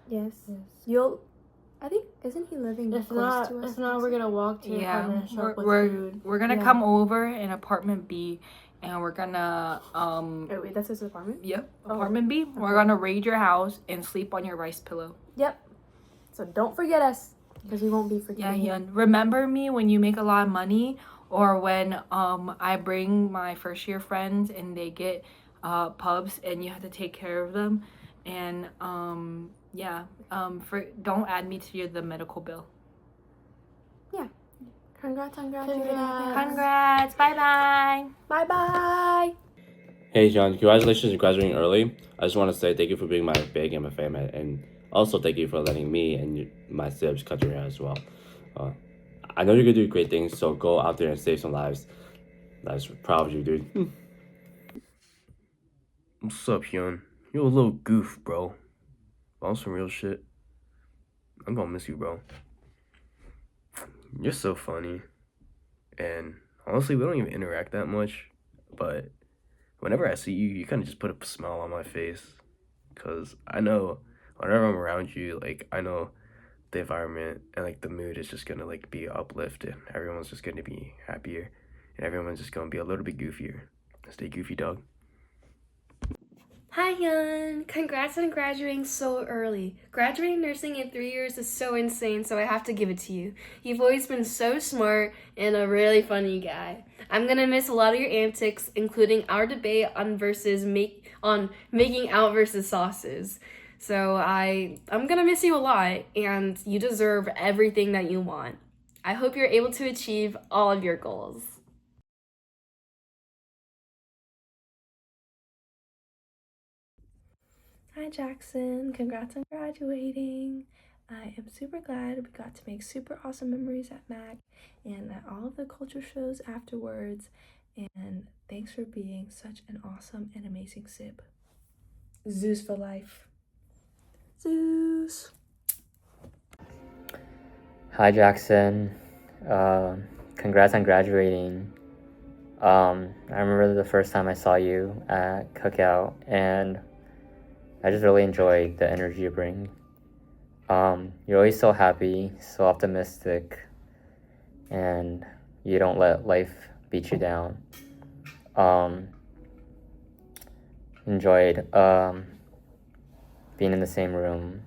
Yes. I think, isn't he living close to us? If not, we're gonna walk to your apartment and shop with food. We're gonna come over in apartment B, and we're gonna wait, that's his apartment? Yep, apartment B. We're gonna raid your house and sleep on your rice pillow. Yep. So don't forget us, because we won't be forgetting. Yeah, remember me when you make a lot of money, or when I bring my first year friends and they get pubs and you have to take care of them, and don't add me to the medical bill. Yeah. Congrats on graduating. Congrats. Bye-bye. Bye-bye. Hey, John, congratulations on graduating early. I just want to say thank you for being my big and my fan, and also thank you for letting me and my sibs cut your hair as well. I know you're gonna do great things, so go out there and save some lives. That's proud of you, dude. What's up, Hyun? You're a little goof, bro. On some real shit, I'm gonna miss you, bro. You're so funny. And honestly, we don't even interact that much, but whenever I see you, you kind of just put a smile on my face. Because I know whenever I'm around you, like, I know the environment and, like, the mood is just gonna, like, be uplifted. Everyone's just gonna be happier, and everyone's just gonna be a little bit goofier. Stay goofy, dog. Hi, Hyun. Congrats on graduating so early. Graduating nursing in 3 years is so insane, so I have to give it to you. You've always been so smart and a really funny guy. I'm gonna miss a lot of your antics, including our debate on making out versus sauces. So I'm gonna miss you a lot, and you deserve everything that you want. I hope you're able to achieve all of your goals. Hi Jackson, congrats on graduating. I am super glad we got to make super awesome memories at MAC and at all of the culture shows afterwards. And thanks for being such an awesome and amazing sib. Zeus for life. Zeus. Hi, Jackson. Congrats on graduating. I remember the first time I saw you at Cookout, and I just really enjoyed the energy you bring. You're always so happy, so optimistic, and you don't let life beat you down. Enjoyed being in the same room,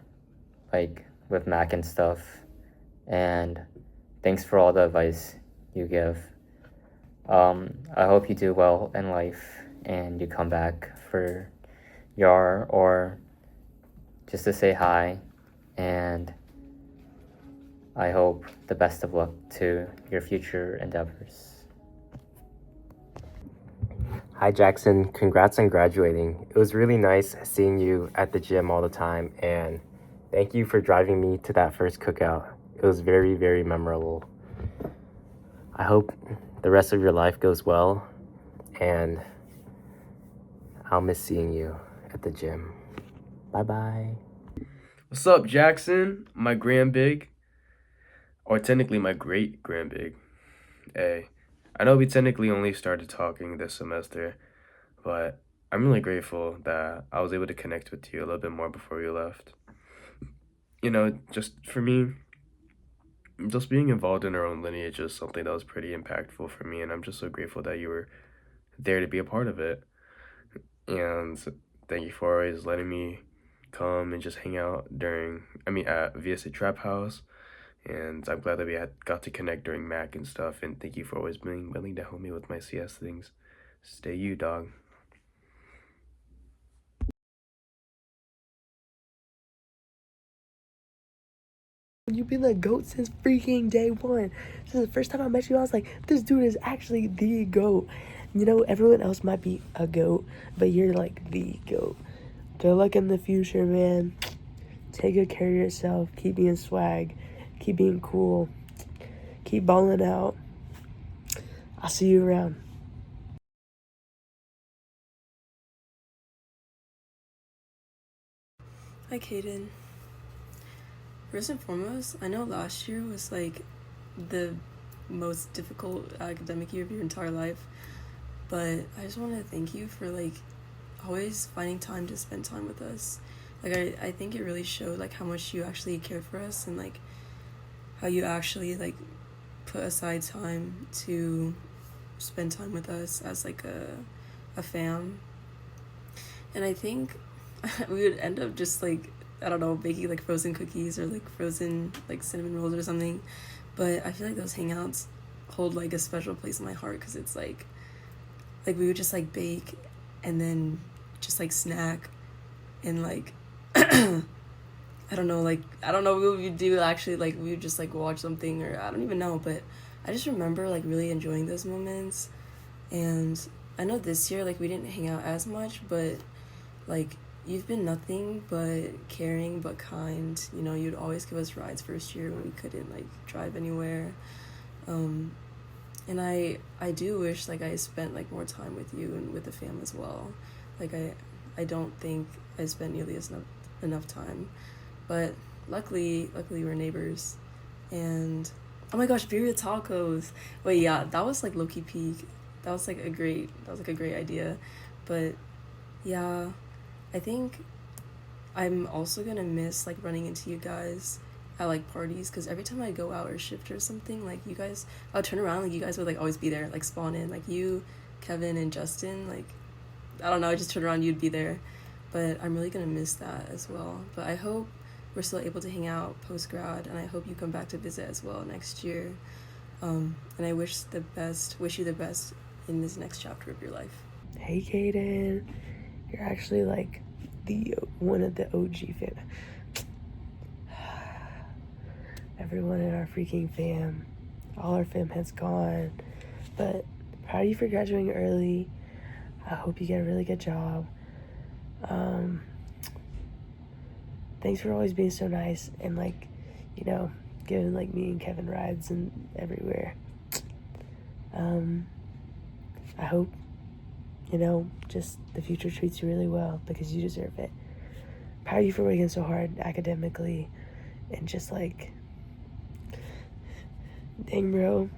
like with Mac and stuff, and thanks for all the advice you give. I hope you do well in life and you come back for Yar or just to say hi, and I hope the best of luck to your future endeavors. Hi Jackson, congrats on graduating. It was really nice seeing you at the gym all the time, and thank you for driving me to that first cookout. It was very, very memorable. I hope the rest of your life goes well, and I'll miss seeing you at the gym. Bye-bye. What's up, Jackson? My grandbig, or technically my great grandbig. Hey, I know we technically only started talking this semester, but I'm really grateful that I was able to connect with you a little bit more before you left. You know, just for me, just being involved in our own lineage is something that was pretty impactful for me, and I'm just so grateful that you were there to be a part of it. And thank you for always letting me come and just hang out at VSA Trap House. And I'm glad that we got to connect during MAC and stuff. And thank you for always being willing to help me with my CS things. Stay you, dog. You've been the GOAT since freaking day one. This is the first time I met you, I was like, this dude is actually the GOAT. You know, everyone else might be a GOAT, but you're like the GOAT. Good luck in the future, man. Take good care of yourself. Keep being swag. Keep being cool. Keep balling out. I'll see you around. Hi, Kaden. First and foremost, I know last year was like the most difficult academic year of your entire life, but I just want to thank you for like always finding time to spend time with us. Like I think it really showed like how much you actually care for us and like how you actually like put aside time to spend time with us as like a fam. And I think we would end up just like, I don't know, making like frozen cookies or like frozen like cinnamon rolls or something. But I feel like those hangouts hold like a special place in my heart because it's like we would just like bake and then just like snack and like I don't know what we would do actually. Like we would just like watch something or I don't even know, but I just remember like really enjoying those moments. And I know this year like we didn't hang out as much, but like you've been nothing but caring but kind. You know, you'd always give us rides first year when we couldn't like drive anywhere. And I do wish like I spent like more time with you and with the fam as well. Like I don't think I spent nearly enough time. But luckily we're neighbors. And oh my gosh, birria tacos. Wait, yeah, that was like low-key peak. That was like a great idea. But yeah, I think I'm also gonna miss like running into you guys at like parties, because every time I go out or shift or something, like you guys, I'll turn around, like you guys would like always be there, like spawn in, like you, Kevin, and Justin, like I don't know, I just turn around, you'd be there. But I'm really gonna miss that as well. But I hope we're still able to hang out post grad, and I hope you come back to visit as well next year. And I wish you the best in this next chapter of your life. Hey, Kaden. You're actually like one of the OG fam. Everyone in our freaking fam, all our fam has gone. But proud of you for graduating early. I hope you get a really good job. Thanks for always being so nice and like, you know, giving like me and Kevin rides and everywhere. I hope, you know, just the future treats you really well because you deserve it. Proud of you for working so hard academically and just like, dang bro,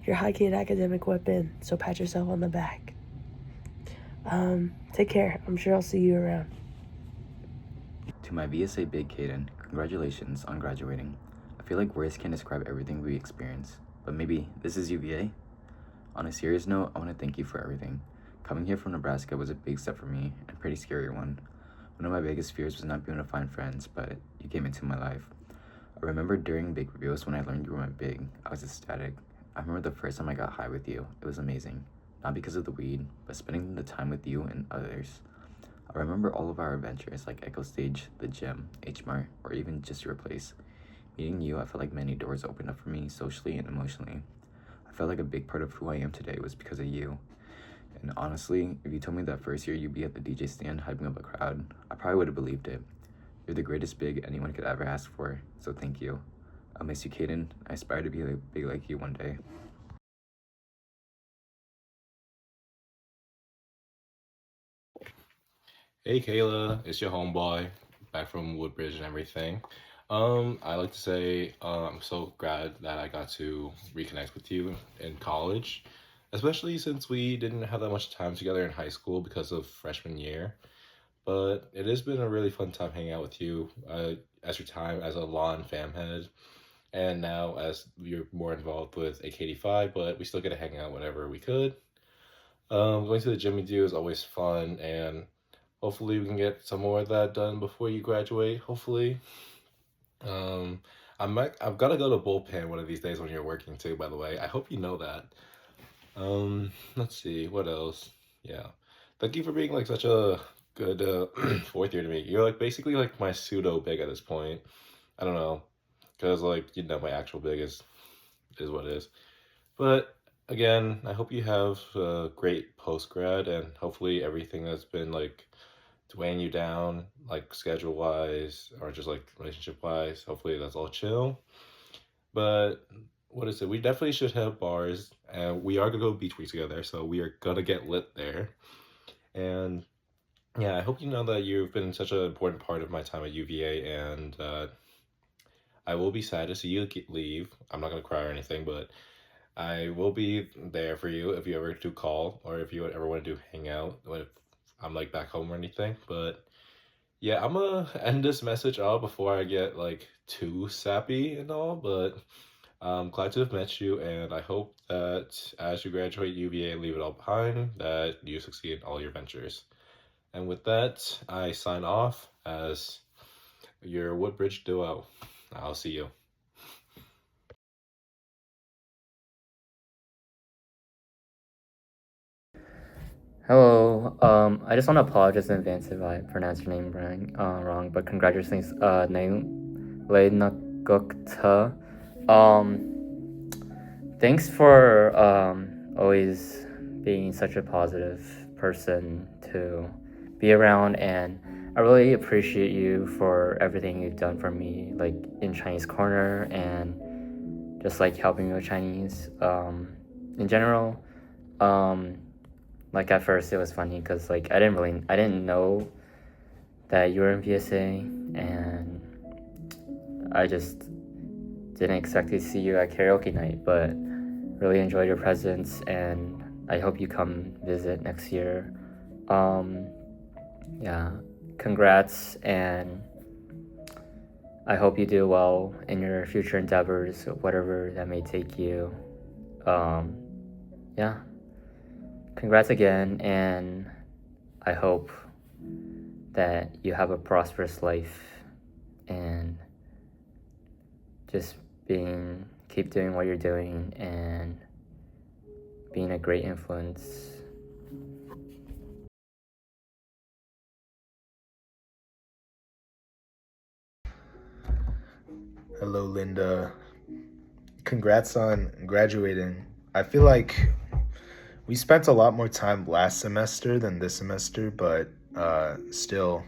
you're hiking an academic weapon, so pat yourself on the back. Take care. I'm sure I'll see you around. To my VSA big Kaden, congratulations on graduating. I feel like words can't describe everything we experience, but maybe this is UVA? On a serious note, I want to thank you for everything. Coming here from Nebraska was a big step for me, and a pretty scary one. One of my biggest fears was not being able to find friends, but you came into my life. I remember during big reveals when I learned you were my big, I was ecstatic. I remember the first time I got high with you. It was amazing. Not because of the weed, but spending the time with you and others. I remember all of our adventures like Echo Stage, the gym, H Mart, or even just your place. Meeting you, I felt like many doors opened up for me socially and emotionally. I felt like a big part of who I am today was because of you. And honestly, if you told me that first year you'd be at the DJ stand hyping up a crowd, I probably would have believed it. You're the greatest big anyone could ever ask for, so thank you. I'll miss you, Kaden. I aspire to be big like you one day. Hey Kayla, it's your homeboy, back from Woodbridge and everything. I like to say I'm so glad that I got to reconnect with you in college, especially since we didn't have that much time together in high school because of freshman year. But it has been a really fun time hanging out with you as your time as a lawn fam head, and now as you're more involved with AKD5, but we still get to hang out whenever we could. Going to the gym with you is always fun, and hopefully we can get some more of that done before you graduate, hopefully. I've got to go to bullpen one of these days when you're working too, by the way. I hope you know that. Let's see, what else? Yeah. Thank you for being like such a good fourth year to me. You're like basically like my pseudo big at this point. I don't know. Because like, you know, my actual big is what it is. But again, I hope you have a great post grad, and hopefully everything that's been like weighing you down, like schedule wise or just like relationship wise, hopefully that's all chill. But what is it? We definitely should have bars, and we are gonna go beach week together, so we are gonna get lit there. And yeah, I hope you know that you've been such an important part of my time at UVA, and I will be sad to see you leave. I'm not gonna cry or anything, but I will be there for you if you ever do call, or if you would ever want to do hang out if I'm like back home or anything. But yeah, I'm gonna end this message out before I get like too sappy and all, but I'm glad to have met you, and I hope that as you graduate UVA and leave it all behind, that you succeed in all your ventures. And with that, I sign off as your Woodbridge duo. I'll see you. Hello. I just want to apologize in advance if I pronounced your name wrong, but congratulations, Salina Tran. Thanks for always being such a positive person to be around, and I really appreciate you for everything you've done for me, like in Chinese Corner and just like helping me with Chinese in general. Like at first it was funny because like I didn't know that you were in VSA, and I just didn't expect to see you at karaoke night, but really enjoyed your presence, and I hope you come visit next year. Yeah, congrats, and I hope you do well in your future endeavors, whatever that may take you. Yeah, congrats again, and I hope that you have a prosperous life, and just keep doing what you're doing and being a great influence. Hello, Linda. Congrats on graduating. I feel like we spent a lot more time last semester than this semester, but still,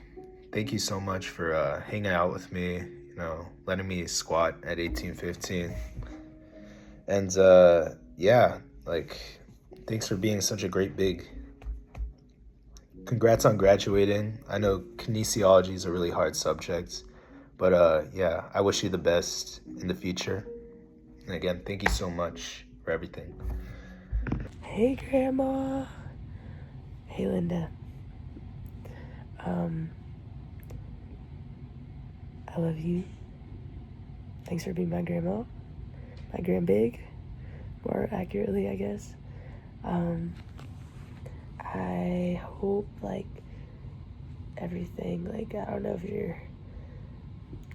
thank you so much for hanging out with me, letting me squat at 1815. And yeah, thanks for being such a great big. Congrats on graduating. I know kinesiology is a really hard subject, but yeah, I wish you the best in the future. And again, thank you so much for everything. Hey, Grandma. Hey, Linda. I love you. Thanks for being my grandma. My grandbig, more accurately, I guess. I hope, everything, I don't know if you're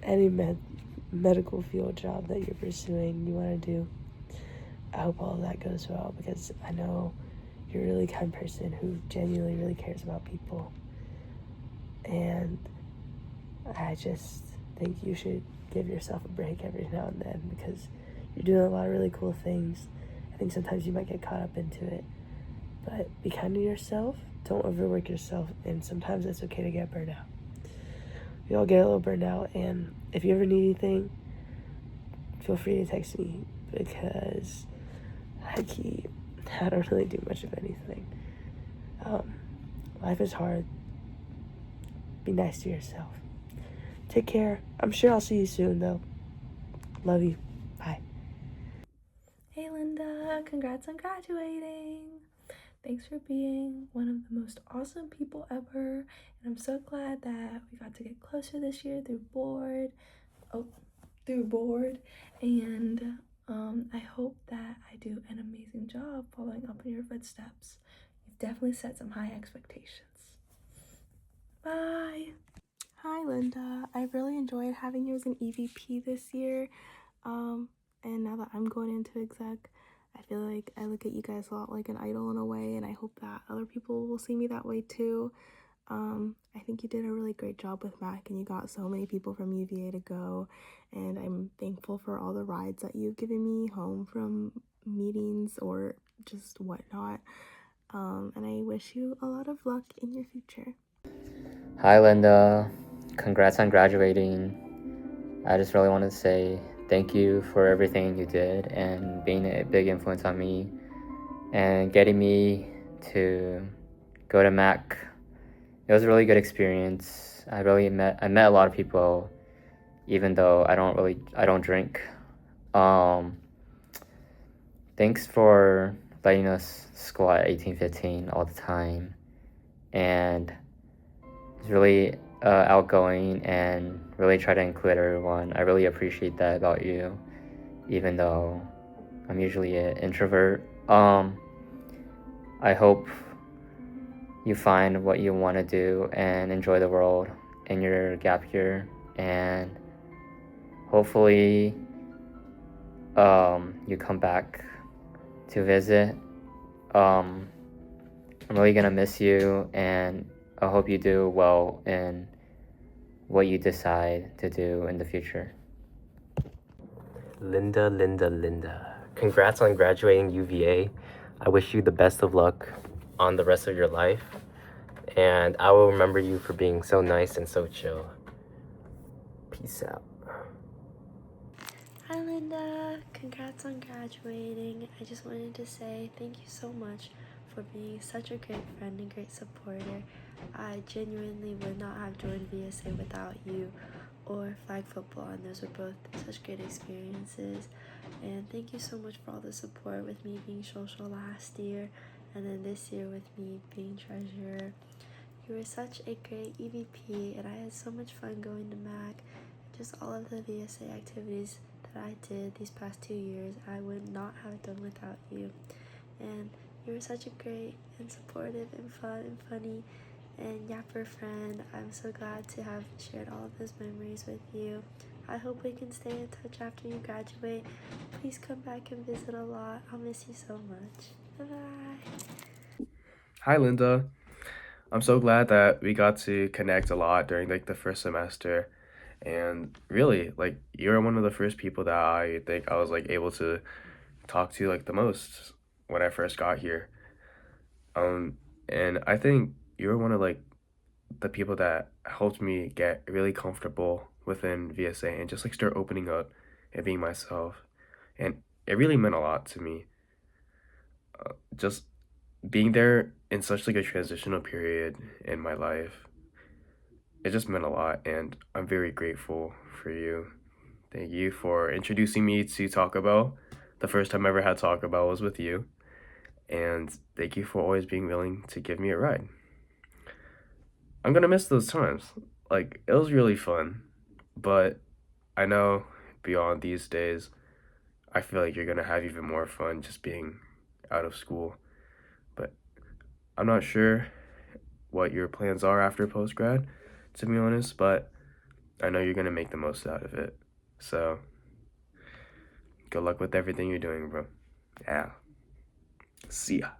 any medical field job that you're pursuing, you want to do. I hope all of that goes well, because I know you're a really kind person who genuinely really cares about people. And I just think you should give yourself a break every now and then, because you're doing a lot of really cool things. I think sometimes you might get caught up into it, but be kind to yourself. Don't overwork yourself, and sometimes it's okay to get burned out. We all get a little burned out, and if you ever need anything, feel free to text me, because I don't really do much of anything. Life is hard. Be nice to yourself. Take care. I'm sure I'll see you soon, though. Love you. Bye. Hey Linda, congrats on graduating. Thanks for being one of the most awesome people ever. And I'm so glad that we got to get closer this year through board. And I hope that I do an amazing job following up in your footsteps. You've definitely set some high expectations. Bye. Hi Linda, I really enjoyed having you as an EVP this year. And now that I'm going into exec, I feel like I look at you guys a lot like an idol in a way, and I hope that other people will see me that way too. I think you did a really great job with Mac, and you got so many people from UVA to go, and I'm thankful for all the rides that you've given me home from meetings or just whatnot. And I wish you a lot of luck in your future. Hi Linda, congrats on graduating. I just really want to say thank you for everything you did and being a big influence on me and getting me to go to Mac. It was a really good experience. I met a lot of people, even though I don't drink. Thanks for letting us squat 1815 all the time, and it's really outgoing and really try to include everyone. I really appreciate that about you, even though I'm usually an introvert. I hope you find what you want to do and enjoy the world in your gap year, and hopefully you come back to visit. I'm really gonna miss you, and I hope you do well in what you decide to do in the future. Linda. Congrats on graduating UVA. I wish you the best of luck on the rest of your life. And I will remember you for being so nice and so chill. Peace out. Hi Linda, congrats on graduating. I just wanted to say thank you so much for being such a great friend and great supporter. I genuinely would not have joined VSA without you or flag football, and those were both such great experiences. And thank you so much for all the support with me being social last year and then this year with me being treasurer. You were such a great EVP, and I had so much fun going to MAC. Just all of the VSA activities that I did these past 2 years, I would not have done without you. And you were such a great and supportive and fun and funny and yapper friend. I'm so glad to have shared all of those memories with you. I hope we can stay in touch after you graduate. Please come back and visit a lot. I'll miss you so much. Bye-bye. Hi, Linda. I'm so glad that we got to connect a lot during like the first semester. And really, like you're one of the first people that I think I was like able to talk to like the most when I first got here. And I think you're one of like the people that helped me get really comfortable within VSA and just like start opening up and being myself. And it really meant a lot to me. Just being there in such like a transitional period in my life, it just meant a lot, and I'm very grateful for you. Thank you for introducing me to Taco Bell. The first time I ever had Taco Bell was with you, and thank you for always being willing to give me a ride. I'm gonna miss those times. Like, it was really fun, but I know beyond these days, I feel like you're gonna have even more fun just being out of school. But I'm not sure what your plans are after post grad, to be honest, but I know you're gonna make the most out of it. So, good luck with everything you're doing, bro. Yeah. See ya.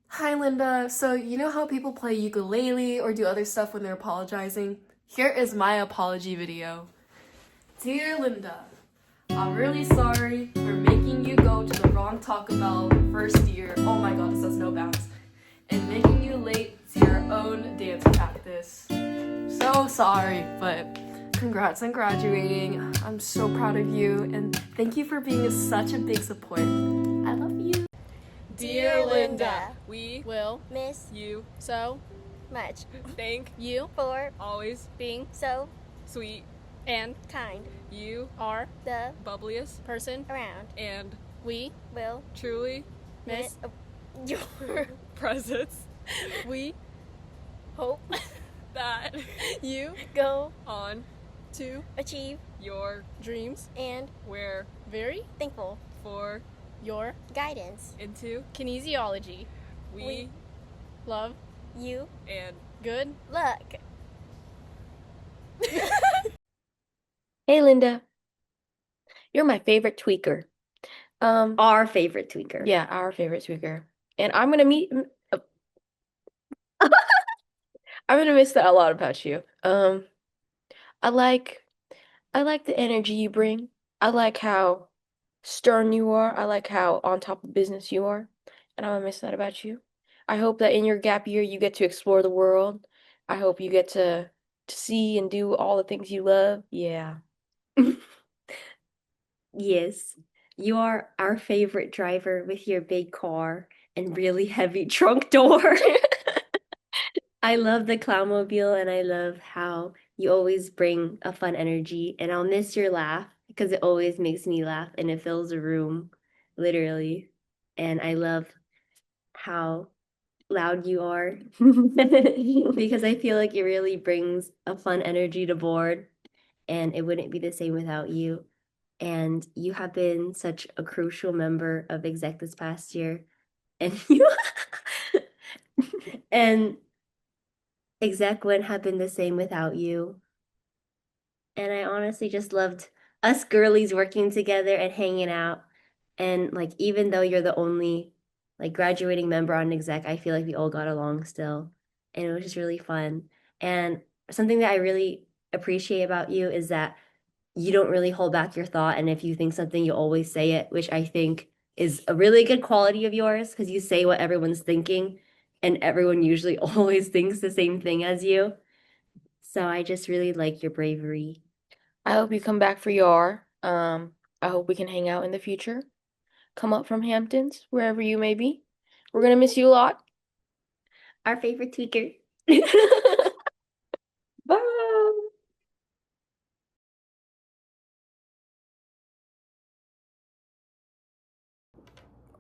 Hi, Linda. So, you know how people play ukulele or do other stuff when they're apologizing? Here is my apology video. Dear Linda, I'm really sorry for making you go to the wrong Taco Bell first year. Oh my god, this has no bounds. And making you late to your own dance practice. So sorry, but congrats on graduating. I'm so proud of you, and thank you for being such a big support. I love you. Dear Linda, we will miss you so much. Thank You for always being so sweet and kind. You are the bubbliest person around, and we will truly miss your presence. We hope that you go on to achieve your dreams and we're very thankful for your guidance into kinesiology. we Love you and good luck. Hey, Linda. You're my favorite tweaker. Our favorite tweaker. Yeah, our favorite tweaker. And I'm gonna meet. I'm gonna miss that a lot about you. I like, I like the energy you bring. I like how stern you are. I like how on top of business you are, and I'm gonna miss that about you. I hope that in your gap year you get to explore the world. I hope you get to see and do all the things you love. Yeah. Yes, you are our favorite driver with your big car and really heavy trunk door. I love the clownmobile and I love how you always bring a fun energy, and I'll miss your laugh because it always makes me laugh and it fills a room, literally. And I love how loud you are because I feel like it really brings a fun energy to board, and it wouldn't be the same without you. And you have been such a crucial member of exec this past year, and you and exec wouldn't have been the same without you. And I honestly just loved us girlies working together and hanging out. And like, even though you're the only like graduating member on exec, I feel like we all got along still. And it was just really fun. And something that I really appreciate about you is that you don't really hold back your thought. And if you think something, you always say it, which I think is a really good quality of yours because you say what everyone's thinking. and everyone usually always thinks the same thing as you. So I just really like your bravery. I hope you come back for your. I hope we can hang out in the future. Come up from Hamptons, wherever you may be. We're gonna miss you a lot. Our favorite tweaker. Bye.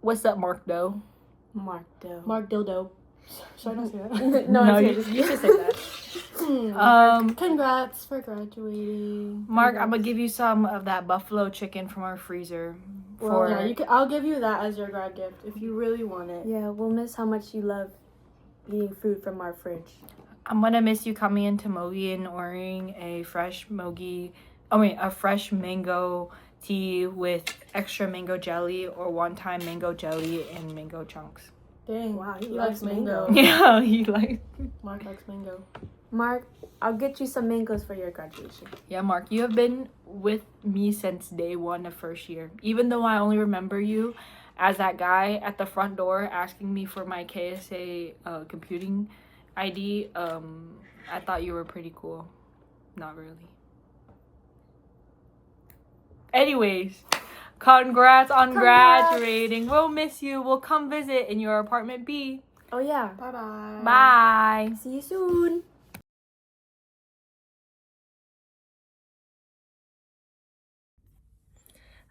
What's up, Mark Doe? Mark Doe. Mark Dildo. Should I not say that? No, no, you should say that. Congrats for graduating. Mark, I'm gonna give you some of that buffalo chicken from our freezer. Well, yeah, I'll give you that as your grad gift if you really want it. Yeah, we'll miss how much you love eating food from our fridge. I'm gonna miss you coming into Mogi and ordering a fresh a fresh mango tea with extra mango jelly or one-time mango jelly and mango chunks. Dang, wow, he likes mango. Yeah, he likes. Mark likes mango. Mark, I'll get you some mangoes for your graduation. Yeah, Mark, you have been with me since day one of first year. Even though I only remember you as that guy at the front door asking me for my KSA computing ID, I thought you were pretty cool. Not really. Anyways, congrats on graduating. We'll miss you. We'll come visit in your apartment B. Oh yeah. Bye-bye. Bye. See you soon.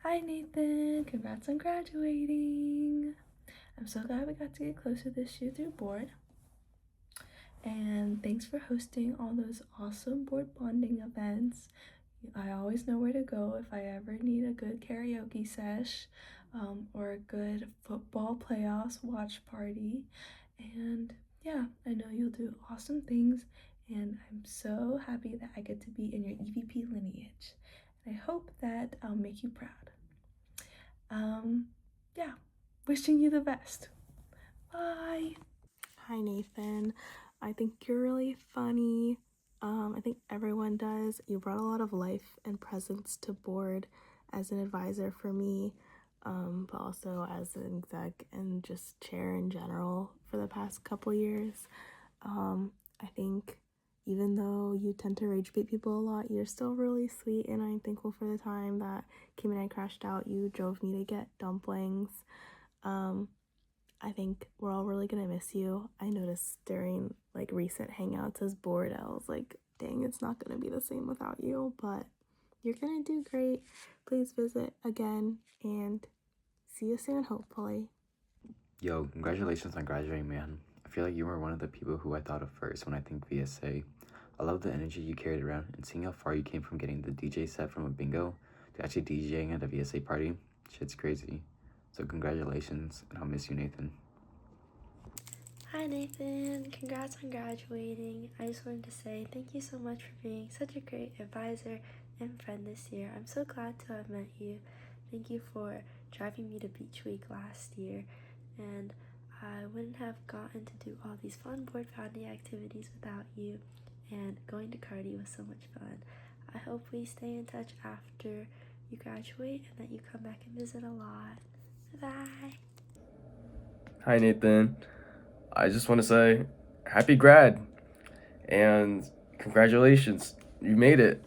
Hi Nathan, congrats on graduating. I'm so glad we got to get closer this year through board. And thanks for hosting all those awesome board bonding events. I always know where to go if I ever need a good karaoke sesh or a good football playoffs watch party. And yeah, I know you'll do awesome things, and I'm so happy that I get to be in your EVP lineage. And I hope that I'll make you proud. Yeah, wishing you the best. Bye. Hi Nathan, I think you're really funny. I think everyone does. You brought a lot of life and presence to board as an advisor for me, but also as an exec and just chair in general for the past couple years. I think even though you tend to rage bait people a lot, you're still really sweet, and I'm thankful for the time that Kim and I crashed out. You drove me to get dumplings. I think we're all really gonna miss you. I noticed during like recent hangouts as bored, I was like, dang, it's not gonna be the same without you, but you're gonna do great. Please visit again and see you soon, hopefully. Yo, congratulations on graduating, man. I feel like you were one of the people who I thought of first when I think VSA. I love the energy you carried around, and seeing how far you came from getting the DJ set from a bingo to actually DJing at a VSA party. Shit's crazy. So congratulations, and I'll miss you, Nathan. Hi Nathan, congrats on graduating. I just wanted to say thank you so much for being such a great advisor and friend this year. I'm so glad to have met you. Thank you for driving me to Beach Week last year, and I wouldn't have gotten to do all these fun board founding activities without you, and going to Cardi was so much fun. I hope we stay in touch after you graduate and that you come back and visit a lot. Bye. Hi Nathan, I just want to say happy grad and congratulations, you made it.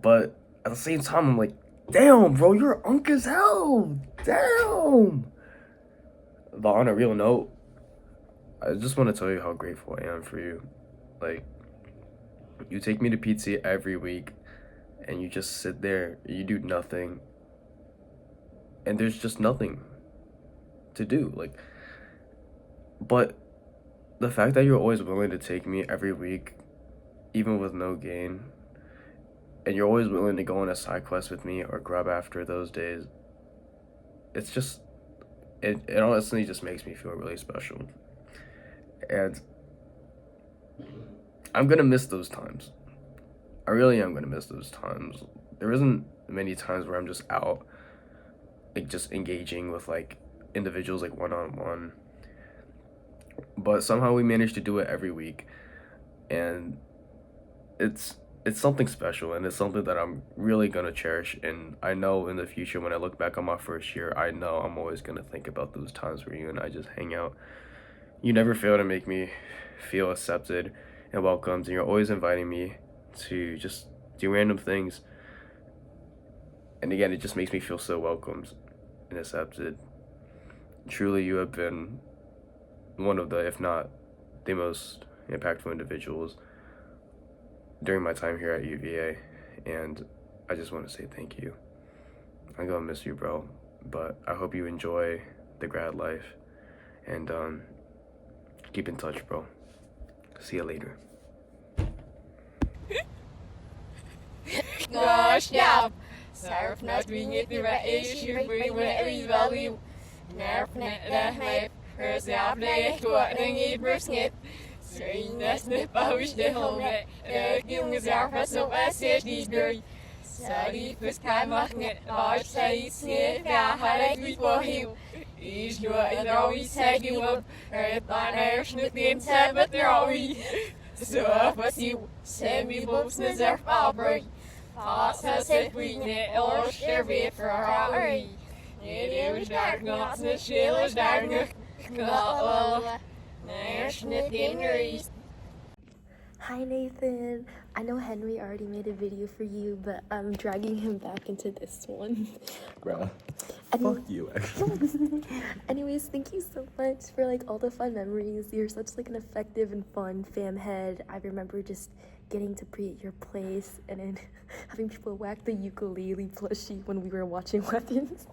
But at the same time, I'm like, damn bro, you're unk as hell, damn. But on a real note, I just want to tell you how grateful I am for you. Like, you take me to pizza every week and you just sit there, you do nothing, and there's just nothing to do. Like, but the fact that you're always willing to take me every week, even with no gain, and you're always willing to go on a side quest with me or grub after those days, it's just, it honestly just makes me feel really special. And I'm gonna miss those times. I really am gonna miss those times. There isn't many times where I'm just out, like just engaging with like individuals like one-on-one. But somehow we managed to do it every week, and it's something special, and it's something that I'm really gonna cherish. And I know in the future when I look back on my first year, I know I'm always gonna think about those times where you and I just hang out. You never fail to make me feel accepted and welcomed, and you're always inviting me to just do random things. And again, it just makes me feel so welcomed and accepted. Truly, you have been one of the, if not the most impactful individuals during my time here at UVA, and I just want to say thank you. I'm gonna miss you, bro, but I hope you enjoy the grad life, and keep in touch, bro. See you later. Ngoc Quoc Surf not doing it the right issue, bring what we value. Nerf net that life, hers out day, what thing it burst it. Saying that's the powish the helmet, giving us our personal message these days. Sorry, first time machen it, large size, snip, yeah, had it for him. Is you always say you up, her thought air snip the inside, but they're always. So, what's you, send me both snizz our fabric. Has het vrienden, oors er weer verhouden. Nee, is daar nog een schil, is daar nog knallen. Nee, is niet in reis. Hi Nathan. I know Henry already made a video for you, but I'm dragging him back into this one. Bruh. Any- Fuck you, actually. Anyways, thank you so much for like all the fun memories. You're such like an effective and fun fam head. I remember just getting to be at your place and then having people whack the ukulele plushie when we were watching Weapons.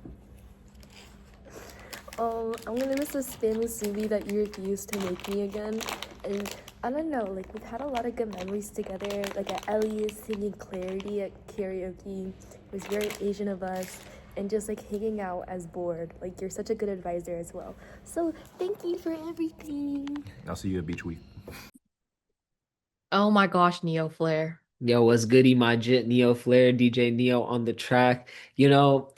I'm gonna miss the spin with Subi that you refused to make me again. And I don't know, like we've had a lot of good memories together. Like at Ellie's singing Clarity at karaoke. It was very Asian of us. And just like hanging out as bored. Like you're such a good advisor as well. So thank you for everything. I'll see you at Beach Week. Oh my gosh, Neo Flare. Yo, what's goody, my jit? Neo Flare, DJ Neo on the track. You know,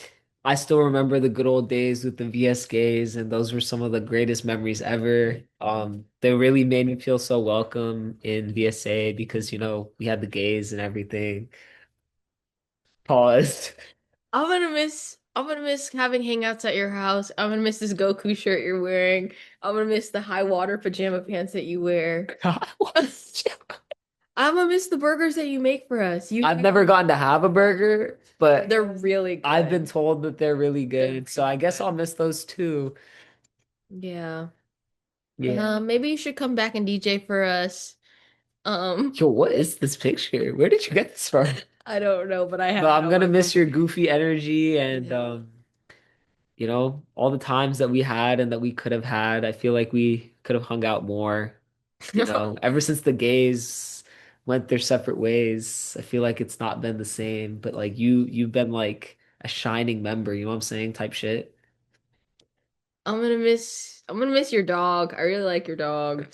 I still remember the good old days with the VSKs, and those were some of the greatest memories ever. They really made me feel so welcome in VSA because, you know, we had the gays and everything. Pause. I'm gonna miss having hangouts at your house. I'm gonna miss this Goku shirt you're wearing. I'm gonna miss the high water pajama pants that you wear. I'm gonna miss the burgers that you make for us. I've never gotten to have a burger, but They're really good. I've been told that they're really good, so I guess I'll miss those too. Yeah. Yeah. Maybe you should come back and DJ for us. Yo, what is this picture? Where did you get this from? I don't know, but I have. But I'm it on gonna my miss phone. your goofy energy and you know, all the times that we had and that we could have had. I feel like we could have hung out more. You know, ever since the gays went their separate ways, I feel like it's not been the same. But like you've been like a shining member, you know what I'm saying? Type shit. I'm gonna miss your dog. I really like your dog.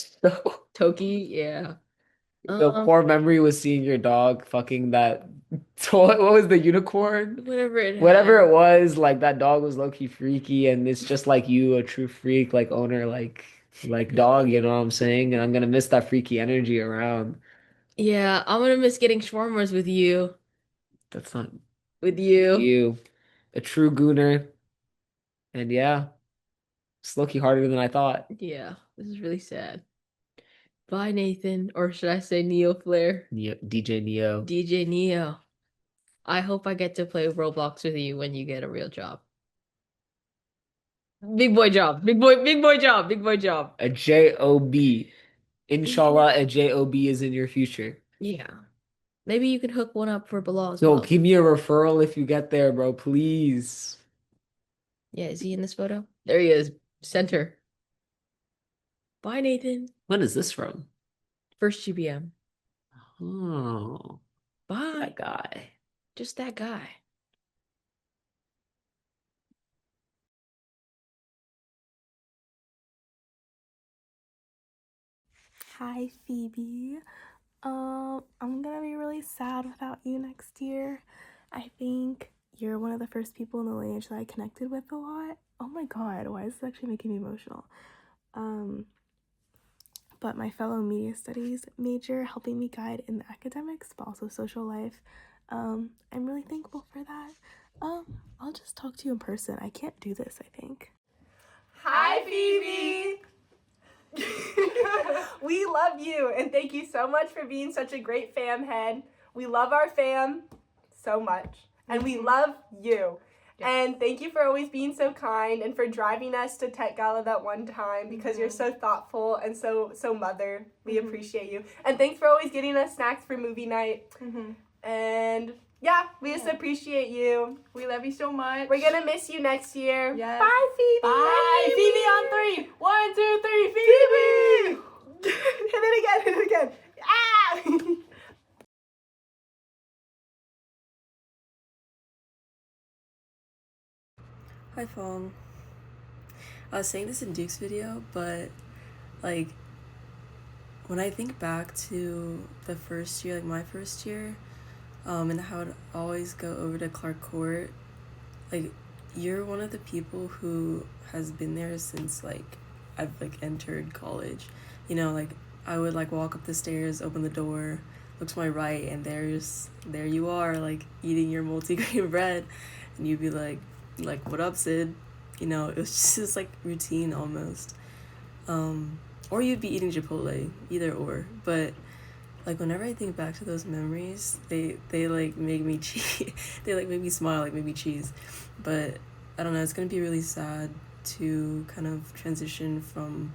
Toki, yeah. The core memory was seeing your dog fucking that. What was the unicorn? Whatever it was, like that dog was low-key freaky, and it's just like you, a true freak, like owner, like dog, you know what I'm saying? And I'm gonna miss that freaky energy around. Yeah, I'm gonna miss getting shawarmas with you. That's not With you. you, a true gooner. And yeah, it's low-key harder than I thought. Yeah, this is really sad. Bye, Nathan. Or should I say Neo Flare? DJ Neo. DJ Neo. I hope I get to play Roblox with you when you get a real job. Big boy job. Big boy job. Big boy job. A job. Inshallah, a job is in your future. Yeah. Maybe you can hook one up for Bilal as Yo, well. give me a referral if you get there, bro, please. Yeah, is he in this photo? There he is. Center. Bye, Nathan. When is this from? First GBM. Oh. Bye. That guy. Just that guy. Hi, Phoebe. I'm gonna be really sad without you next year. I think you're one of the first people in the lineage that I connected with a lot. Oh my god, why is this actually making me emotional? But my fellow media studies major helping me guide in the academics, but also social life. I'm really thankful for that. I'll just talk to you in person. I can't do this, I think. Hi, Phoebe. We love you, and thank you so much for being such a great fam head. We love our fam so much, and we love you. And thank you for always being so kind and for driving us to Tech Gala that one time because you're so thoughtful and so mother. We appreciate you. And thanks for always getting us snacks for movie night. And yeah, we just appreciate you. We love you so much. We're gonna miss you next year. Yes. Bye, Phoebe. Bye. Phoebe on 3. 1, 2, 3. Phoebe. Hit it again. Ah! Hi, Phong. I was saying this in Duke's video, but like when I think back to the first year, like my first year, and how I'd always go over to Clark Court, like you're one of the people who has been there since like I've like entered college. You know, like I would like walk up the stairs, open the door, look to my right, and there you are, like eating your multi-grain bread, and you'd be like what up, Sid? You know, it was just like routine almost. Or you'd be eating Chipotle, either or. But like whenever I think back to those memories, they like make me they like make me smile, like make me cheese. But I don't know, it's gonna be really sad to kind of transition from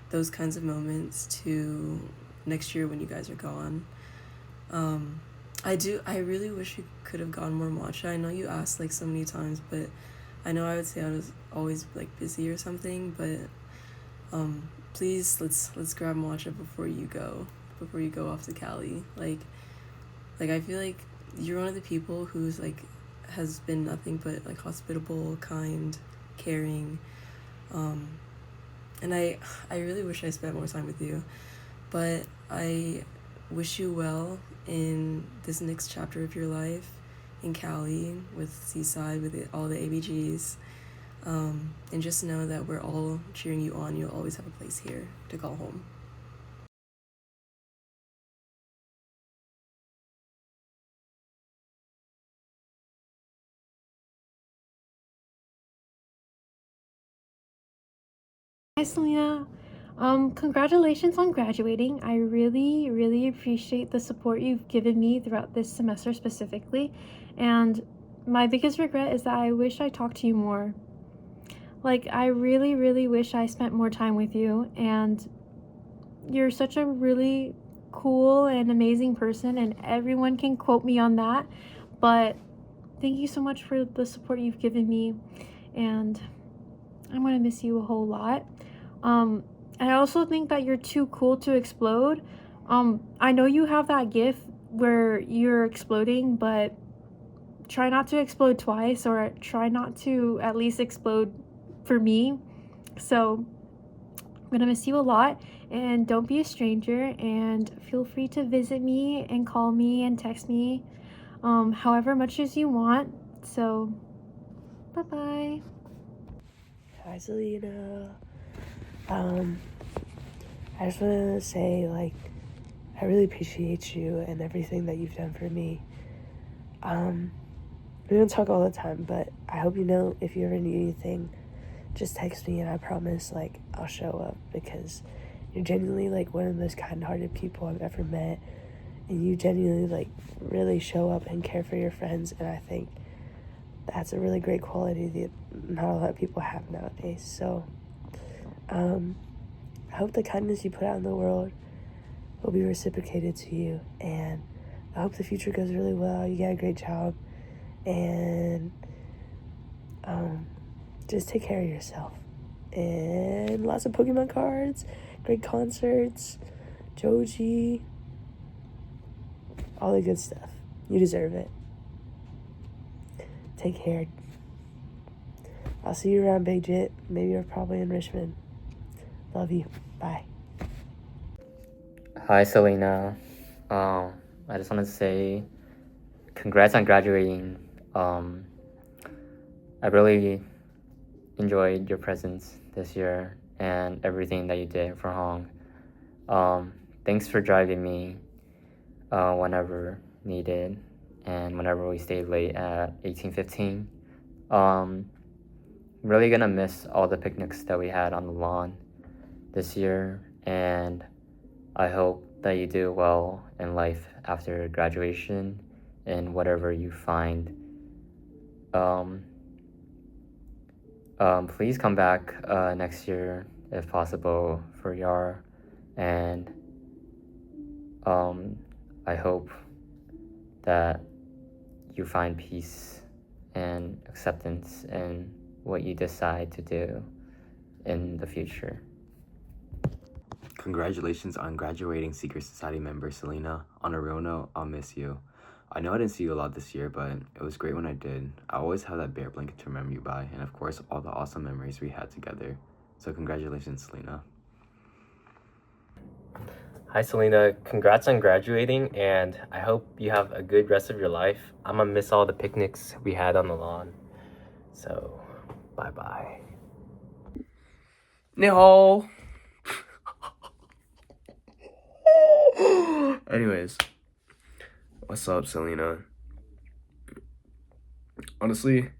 those kinds of moments to next year when you guys are gone. I really wish we could have gone more matcha. I know you asked like so many times, but I know I would say I was always like busy or something, but please let's grab matcha before you go off to Cali. Like I feel like you're one of the people who's like has been nothing but like hospitable, kind, caring, and I really wish I spent more time with you, but I wish you well in this next chapter of your life in Cali with Seaside, with all the ABGs, and just know that we're all cheering you on. You'll always have a place here to call home. Hi, Salina. Congratulations on graduating. I really, really appreciate the support you've given me throughout this semester specifically. And my biggest regret is that I wish I talked to you more. Like, I really, really wish I spent more time with you. And you're such a really cool and amazing person, and everyone can quote me on that. But thank you so much for the support you've given me. And I'm gonna miss you a whole lot. I also think that you're too cool to explode. I know you have that gift where you're exploding, but try not to explode twice, or try not to at least explode for me. So I'm gonna miss you a lot, and don't be a stranger, and feel free to visit me and call me and text me however much as you want. So bye-bye. Hi, Salina. I just want to say, like, I really appreciate you and everything that you've done for me. We don't talk all the time, but I hope you know if you ever need anything, just text me, and I promise, like, I'll show up, because you're genuinely, like, one of the most kind-hearted people I've ever met, and you genuinely, like, really show up and care for your friends, and I think that's a really great quality that not a lot of people have nowadays. So I hope the kindness you put out in the world will be reciprocated to you, and I hope the future goes really well. You get a great job, and just take care of yourself, and lots of Pokemon cards, great concerts, Joji, all the good stuff. You deserve it. Take care. I'll see you around, Big Jit. Maybe you're probably in Richmond. Love you. Bye. Hi, Salina. I just want to say congrats on graduating. I really enjoyed your presence this year and everything that you did for Hong. Thanks for driving me whenever needed and whenever we stayed late at 1815. Really gonna miss all the picnics that we had on the lawn, this year, and I hope that you do well in life after graduation and whatever you find. Please come back next year if possible for YAR, and I hope that you find peace and acceptance in what you decide to do in the future. Congratulations on graduating Secret Society member Salina. On a real note, I'll miss you. I know I didn't see you a lot this year, but it was great when I did. I always have that bear blanket to remember you by, and of course, all the awesome memories we had together. So congratulations, Salina. Hi, Salina. Congrats on graduating, and I hope you have a good rest of your life. I'm gonna miss all the picnics we had on the lawn. So, bye-bye. 你好. Anyways, what's up, Salina? Honestly,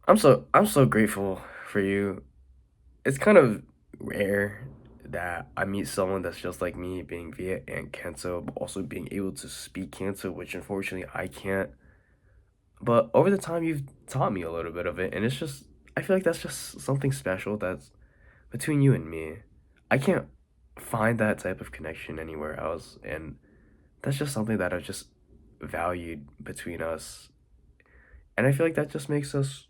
I'm so grateful for you. It's kind of rare that I meet someone that's just like me, being Viet and Canto, but also being able to speak Canto, which unfortunately I can't. But over the time, you've taught me a little bit of it, and it's just, I feel like that's just something special that's between you and me. I can't find that type of connection anywhere else, and that's just something that I've just valued between us. And I feel like that just makes us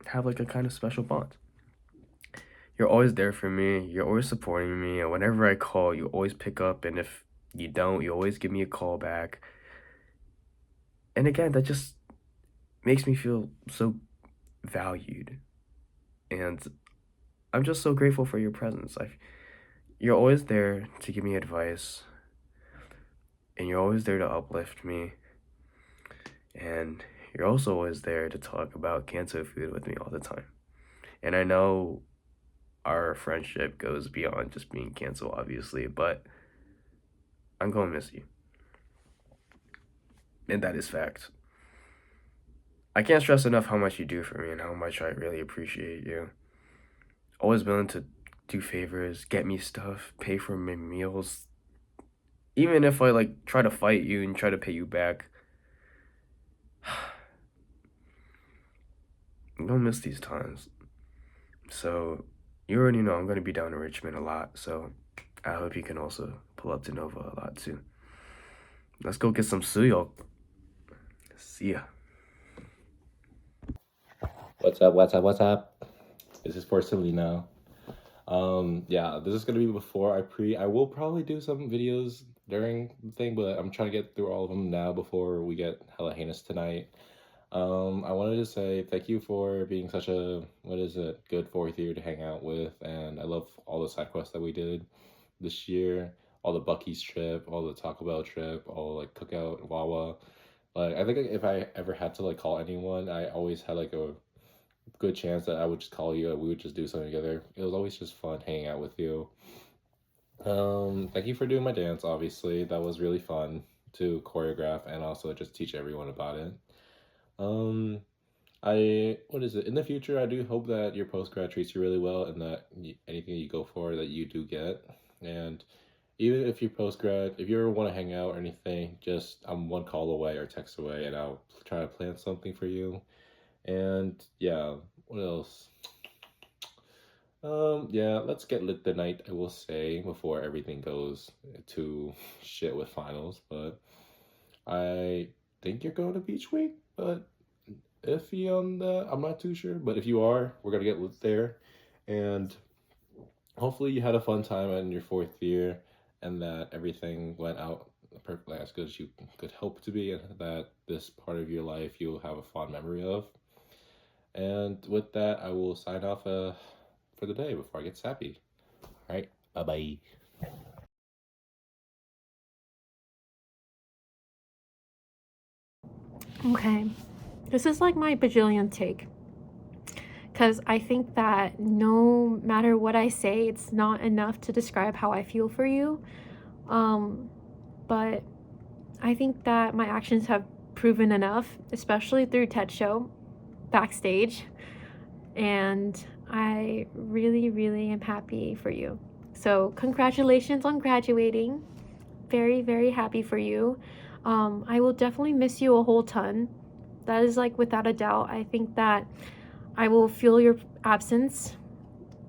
have like a kind of special bond. You're always there for me, you're always supporting me, and whenever I call, you always pick up, and if you don't, you always give me a call back. And again, that just makes me feel so valued. And I'm just so grateful for your presence. You're always there to give me advice, and you're always there to uplift me, and you're also always there to talk about Canto food with me all the time. And I know our friendship goes beyond just being Canto, obviously, but I'm gonna miss you. And that is fact. I can't stress enough how much you do for me and how much I really appreciate you. Always willing to do favors, get me stuff, pay for my meals. Even if I like try to fight you and try to pay you back. I'm gonna miss these times. So you already know I'm gonna be down in Richmond a lot, so I hope you can also pull up to Nova a lot too. Let's go get some suyok. See ya. What's up? What's up? What's up? This is for Salina. Yeah, this is gonna be before I will probably do some videos during the thing, but I'm trying to get through all of them now before we get hella heinous tonight. I wanted to say thank you for being such a, good fourth year to hang out with, and I love all the side quests that we did this year, all the Buc-ee's trip, all the Taco Bell trip, all like Cookout, Wawa. Like, I think if I ever had to like call anyone, I always had like a good chance that I would just call you and we would just do something together. It was always just fun hanging out with you. Thank you for doing my dance, obviously. That was really fun to choreograph and also just teach everyone about it. In the future, I do hope that your post-grad treats you really well and that anything you go for that you do get. And even if you post-grad, if you ever want to hang out or anything, just I'm one call away or text away and I'll try to plan something for you. And yeah, what else? Yeah, let's get lit tonight, I will say, before everything goes to shit with finals. But I think you're going to beach week, but iffy on that. I'm not too sure, but if you are, we're gonna get lit there. And hopefully you had a fun time in your fourth year and that everything went out perfectly as good as you could hope to be, and that this part of your life you'll have a fond memory of. And with that, I will sign off for the day before I get sappy. All right, bye-bye. Okay, this is like my bajillion take. Because I think that no matter what I say, it's not enough to describe how I feel for you. But I think that my actions have proven enough, especially through TED Show, backstage. and I really, really am happy for you. So congratulations on graduating. Very, very happy for you. I will definitely miss you a whole ton. That is like without a doubt. I think that I will feel your absence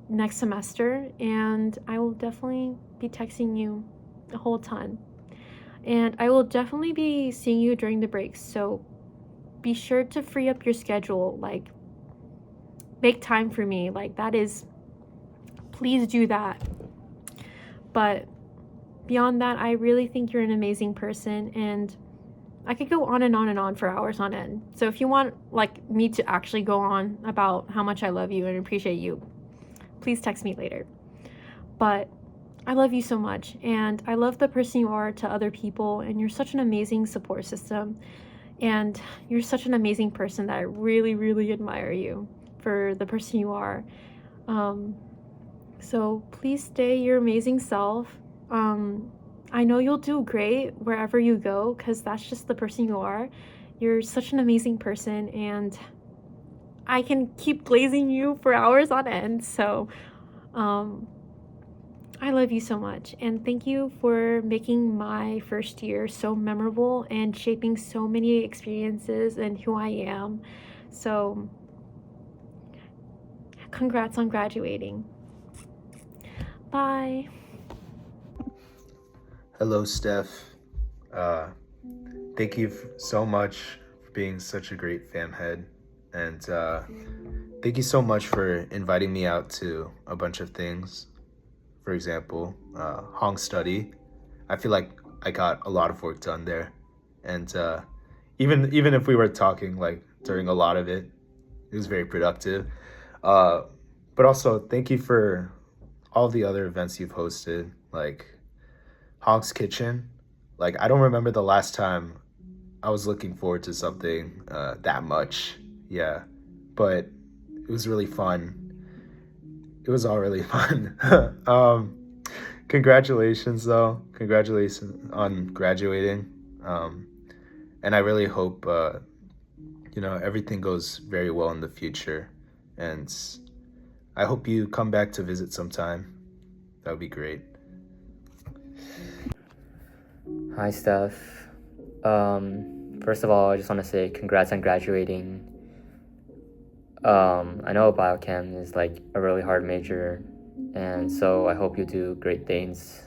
next semester, and I will definitely be texting you a whole ton. And I will definitely be seeing you during the breaks, so be sure to free up your schedule. Like, make time for me. Like, that is, please do that. But beyond that, I really think you're an amazing person, and I could go on and on and on for hours on end. So if you want like me to actually go on about how much I love you and appreciate you, please text me later. But I love you so much, and I love the person you are to other people, and you're such an amazing support system, and you're such an amazing person that I really, really admire you for the person you are. So please stay your amazing self. I know you'll do great wherever you go, because that's just the person you are. You're such an amazing person, and I can keep glazing you for hours on end. So I love you so much, and thank you for making my first year so memorable and shaping so many experiences and who I am. So congrats on graduating. Bye. Hello, Steph. Thank you so much for being such a great fam head. And thank you so much for inviting me out to a bunch of things. For example, Hong Study. I feel like I got a lot of work done there. And even if we were talking like during a lot of it, it was very productive. But also, thank you for all the other events you've hosted, like Hong's Kitchen. Like, I don't remember the last time I was looking forward to something that much. Yeah, but it was really fun. It was all really fun. Congratulations, though. Congratulations on graduating. And I really hope, everything goes very well in the future. And I hope you come back to visit sometime. That would be great. Hi, Steph. First of all, I just want to say congrats on graduating. I know biochem is like a really hard major, and so I hope you do great things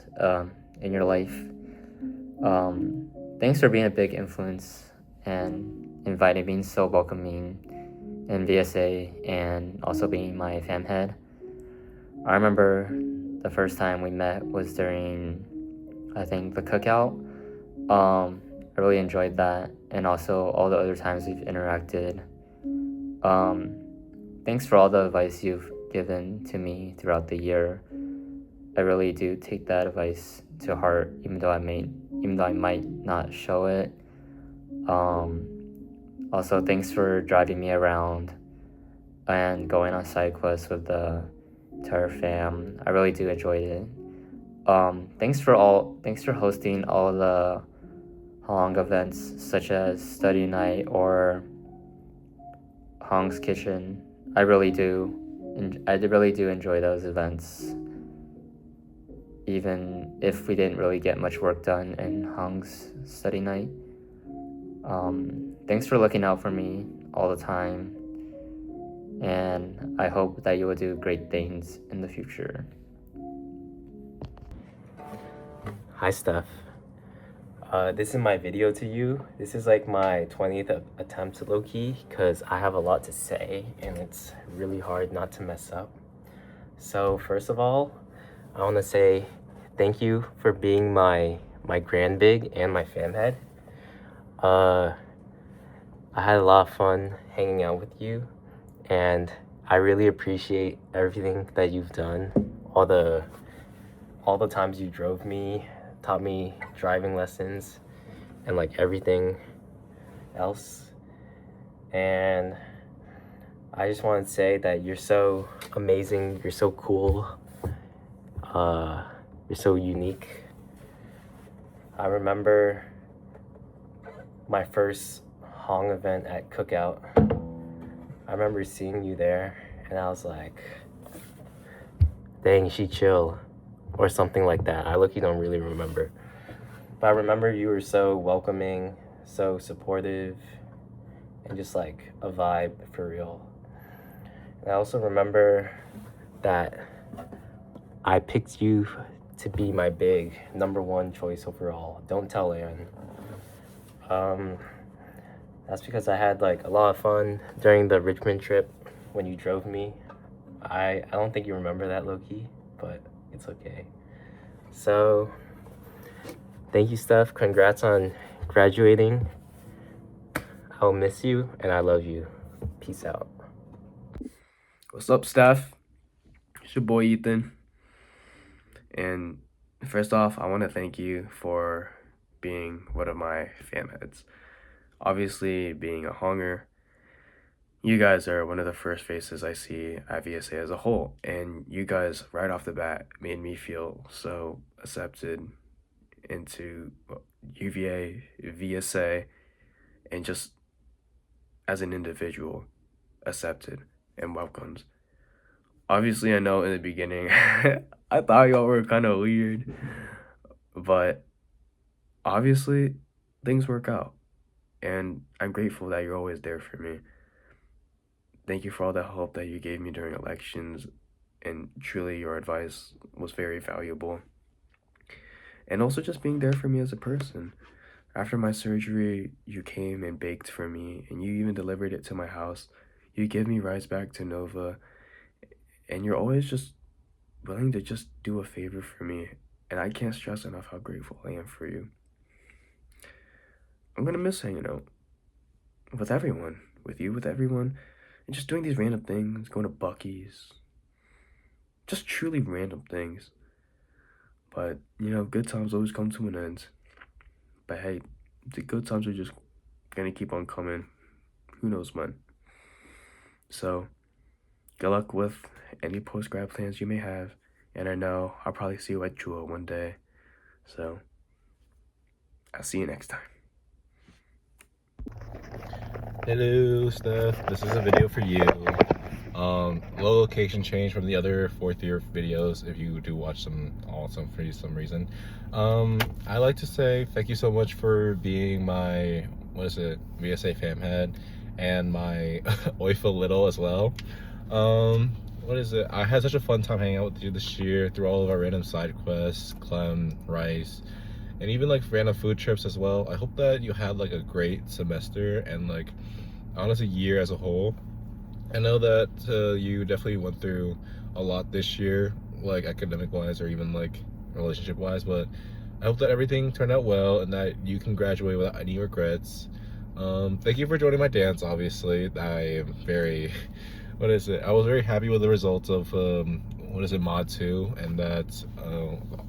in your life. Thanks for being a big influence and inviting, being so welcoming in VSA, and also being my fam head. I remember the first time we met was during, I think, the cookout. I really enjoyed that, and also all the other times we've interacted. Thanks for all the advice you've given to me throughout the year. I really do take that advice to heart, even though I might not show it. Also, thanks for driving me around and going on side quests with the entire fam. I really do enjoy it. Thanks for hosting all the Hong events, such as study night or Hong's Kitchen. I really do enjoy those events, even if we didn't really get much work done in Hong's study night. Thanks for looking out for me all the time, and I hope that you will do great things in the future. Hi, Steph. This is my video to you. This is like my 20th attempt low-key, because I have a lot to say and it's really hard not to mess up. So first of all, I want to say thank you for being my grand big and my fam head. I had a lot of fun hanging out with you, and I really appreciate everything that you've done. All the times you drove me, taught me driving lessons, and like everything else. And I just want to say that you're so amazing, you're so cool, you're so unique. I remember my first Hong event at Cookout. I remember seeing you there, And I was like, dang, she chill, or something like that. I look, you don't really remember. But I remember you were so welcoming, so supportive, and just like a vibe for real. And I also remember that I picked you to be my big #1 choice overall. Don't tell Aaron. That's because I had like a lot of fun during the Richmond trip when you drove me. I don't think you remember that, low-key, but it's okay. So, thank you, Steph. Congrats on graduating. I'll miss you, and I love you. Peace out. What's up, Steph? It's your boy, Ethan. And first off, I want to thank you for being one of my fam heads. Obviously, being a Honger, you guys are one of the first faces I see at VSA as a whole, and you guys right off the bat made me feel so accepted into UVA, VSA, and just as an individual, accepted and welcomed. Obviously, I know in the beginning, I thought y'all were kind of weird, but obviously, things work out, and I'm grateful that you're always there for me. Thank you for all the help that you gave me during elections, and truly your advice was very valuable. And also just being there for me as a person. After my surgery, you came and baked for me, and you even delivered it to my house. You give me rides back to Nova, and you're always just willing to just do a favor for me, and I can't stress enough how grateful I am for you. I'm gonna miss hanging out with everyone, with you, with everyone, and just doing these random things, going to Buc-ee's, just truly random things. But, you know, good times always come to an end. But hey, the good times are just gonna keep on coming. Who knows when? So, good luck with any post-grad plans you may have. And I know I'll probably see you at Jewel one day. So, I'll see you next time. Hello, Steph. This is a video for you. Low location change from the other fourth year videos if you do watch them all for some reason. I like to say thank you so much for being my, VSA fam head, and my Oifa Little as well. I had such a fun time hanging out with you this year through all of our random side quests, Clem, Rice, and even like random food trips as well. I hope that you had like a great semester and like honestly year as a whole. I know that you definitely went through a lot this year, like academic wise or even like relationship wise, but I hope that everything turned out well and that you can graduate without any regrets. Thank you for joining my dance. Obviously, I am very I was very happy with the results of Mod 2, and that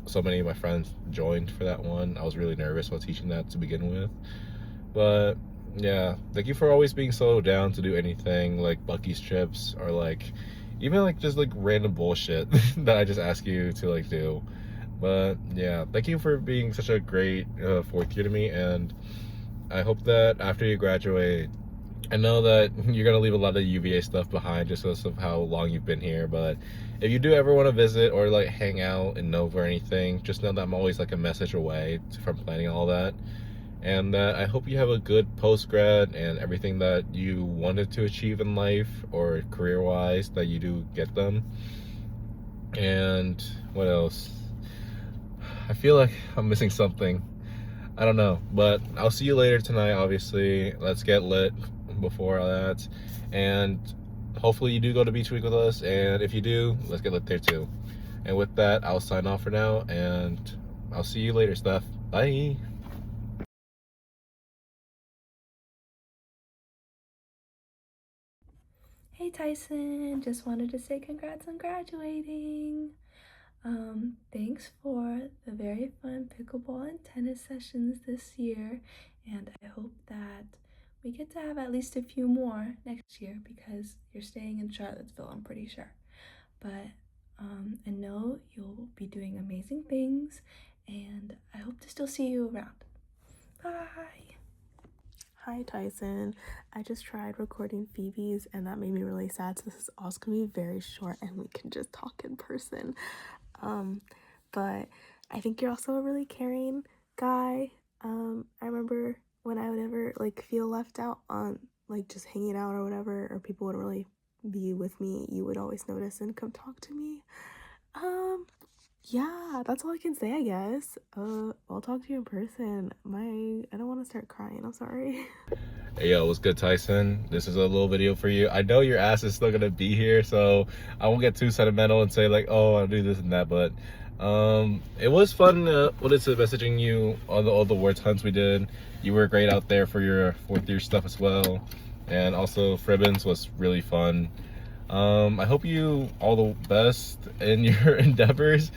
so many of my friends joined for that one. I was really nervous while teaching that to begin with, but yeah, thank you for always being so down to do anything like Buc-ee's trips or like even like just like random bullshit that I just ask you to like do. But yeah, thank you for being such a great fourth year to me, and I hope that after you graduate, I know that you're gonna leave a lot of UVA stuff behind just because of how long you've been here, but if you do ever want to visit or like hang out in Nova or anything, just know that I'm always like a message away from planning all that. And I hope you have a good post-grad and everything that you wanted to achieve in life or career-wise, that you do get them. And what else? I feel like I'm missing something. I don't know, but I'll see you later tonight, obviously. Let's get lit before that. And hopefully you do go to Beach Week with us, and if you do, let's get lit there too. And with that, I'll sign off for now, and I'll see you later, Steph. Bye. Hey Tyson, just wanted to say congrats on graduating. Thanks for the very fun pickleball and tennis sessions this year, and I hope that we get to have at least a few more next year because you're staying in Charlottesville, I'm pretty sure. But I know you'll be doing amazing things, and I hope to still see you around. Bye! Hi Tyson. I just tried recording Phoebe's and that made me really sad. So this is also gonna be very short and we can just talk in person. But I think you're also a really caring guy. I remember when I would ever like feel left out on like just hanging out or whatever, or people wouldn't really be with me, you would always notice and come talk to me. Yeah, that's all I can say, I guess. I'll talk to you in person. I don't want to start crying. I'm sorry. Hey yo, what's good, Tyson? This is a little video for you. I know your ass is still gonna be here, so I won't get too sentimental and say like, oh, I'll do this and that, but it was fun messaging you on all the awards hunts we did. You were great out there for your 4th year stuff as well, and also Fribbins was really fun. I hope you all the best in your endeavors,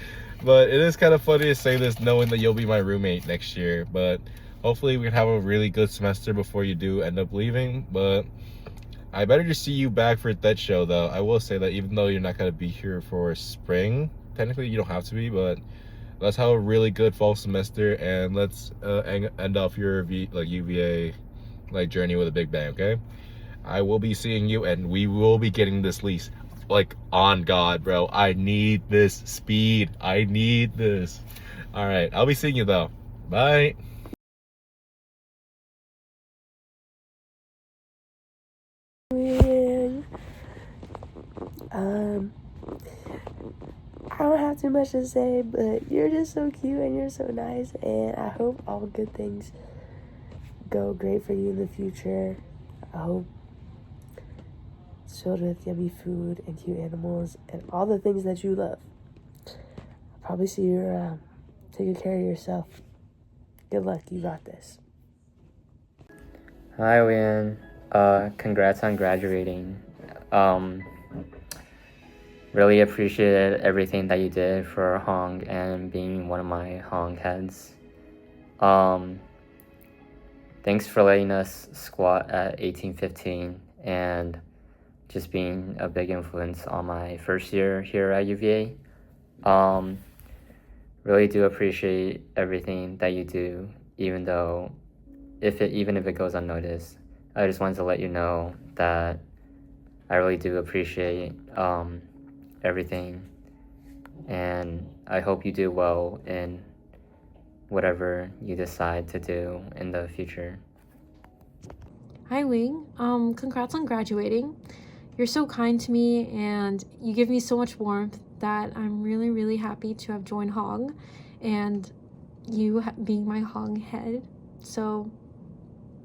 but it is kind of funny to say this knowing that you'll be my roommate next year, but hopefully we can have a really good semester before you do end up leaving. But I better just see you back for that show though. I will say that even though you're not going to be here for spring, technically you don't have to be, but let's have a really good fall semester and let's end off your UVA journey with a big bang, okay? I will be seeing you and we will be getting this lease. Like, on God, bro. I need this speed. I need this. All right, I'll be seeing you though. Bye. I don't have too much to say, but you're just so cute and you're so nice, and I hope all good things go great for you in the future. I hope it's filled with yummy food and cute animals and all the things that you love. I'll probably see you around. Take good care of yourself. Good luck, you got this. Hi, Uyen. Congrats on graduating. Really appreciated everything that you did for Hong and being one of my Hong heads. Thanks for letting us squat at 1815 and just being a big influence on my first year here at UVA. Really do appreciate everything that you do, even if it goes unnoticed. I just wanted to let you know that I really do appreciate everything, and I hope you do well in whatever you decide to do in the future. Hi, Wing. Congrats on graduating. You're so kind to me and you give me so much warmth that I'm really, really happy to have joined Hong and you being my Hong head. So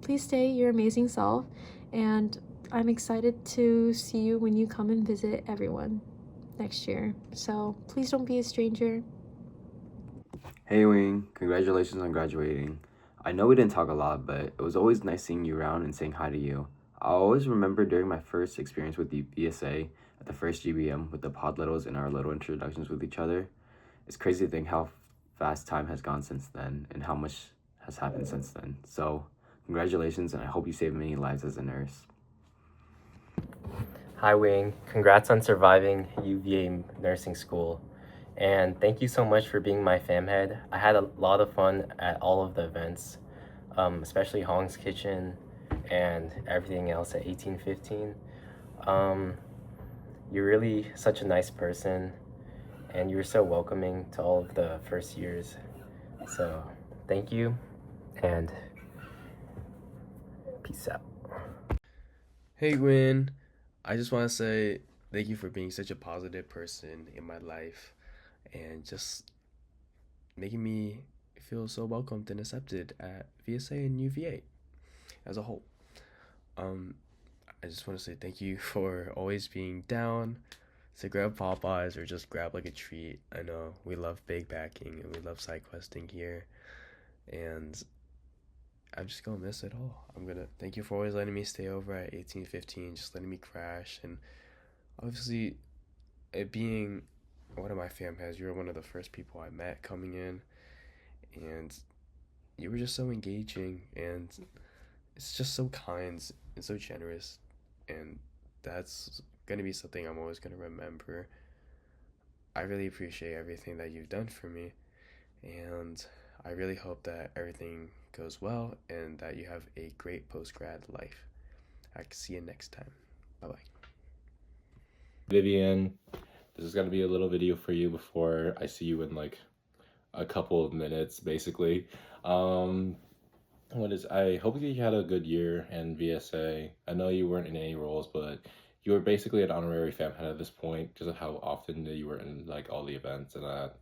please stay your amazing self, and I'm excited to see you when you come and visit everyone next year. So please don't be a stranger. Hey Wing, congratulations on graduating. I know we didn't talk a lot, but it was always nice seeing you around and saying hi to you. I always remember during my first experience with the VSA at the first GBM with the pod littles and our little introductions with each other. It's crazy to think how fast time has gone since then and how much has happened since then. So, congratulations, and I hope you save many lives as a nurse. Hi, Wing. Congrats on surviving UVA nursing school. And thank you so much for being my fam head. I had a lot of fun at all of the events, especially Hong's Kitchen and everything else at 1815. You're really such a nice person, and you're so welcoming to all of the first years. So thank you, and peace out. Hey Gwen, I just want to say thank you for being such a positive person in my life and just making me feel so welcomed and accepted at VSA and UVA as a whole. I just want to say thank you for always being down to grab Popeyes or just grab like a treat. I know we love big backing and we love side questing here, and I'm just gonna miss it all. I'm gonna thank you for always letting me stay over at 1815, just letting me crash, and obviously it being one of my fam heads, you were one of the first people I met coming in, and you were just so engaging, and it's just so kind and so generous, and that's gonna be something I'm always gonna remember. I really appreciate everything that you've done for me, and I really hope that everything goes well and that you have a great post-grad life. I can see you next time. Bye-bye. Vivian, this is going to be a little video for you before I see you in like a couple of minutes, basically. I hope you had a good year in VSA. I know you weren't in any roles, but you were basically an honorary fam head at this point, just of how often you were in like all the events and that.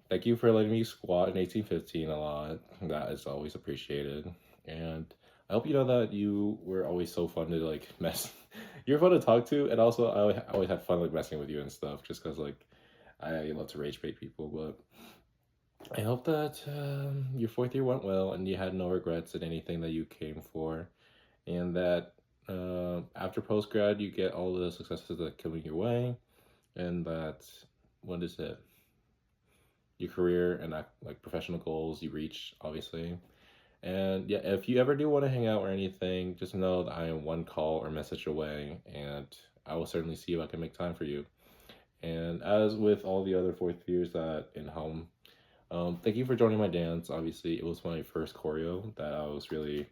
Thank you for letting me squat in 1815 a lot. That is always appreciated. And I hope you know that you were always so fun to like mess. You're fun to talk to, and also I always had fun like messing with you and stuff, just because like I love to rage bait people. But I hope that your fourth year went well and you had no regrets in anything that you came for, and that after post grad you get all the successes that come your way, and that what is it? Your career and like professional goals you reach, obviously. And yeah, if you ever do want to hang out or anything, just know that I am one call or message away, and I will certainly see if I can make time for you. And as with all the other fourth years that in home, thank you for joining my dance. Obviously, it was my first choreo that I was really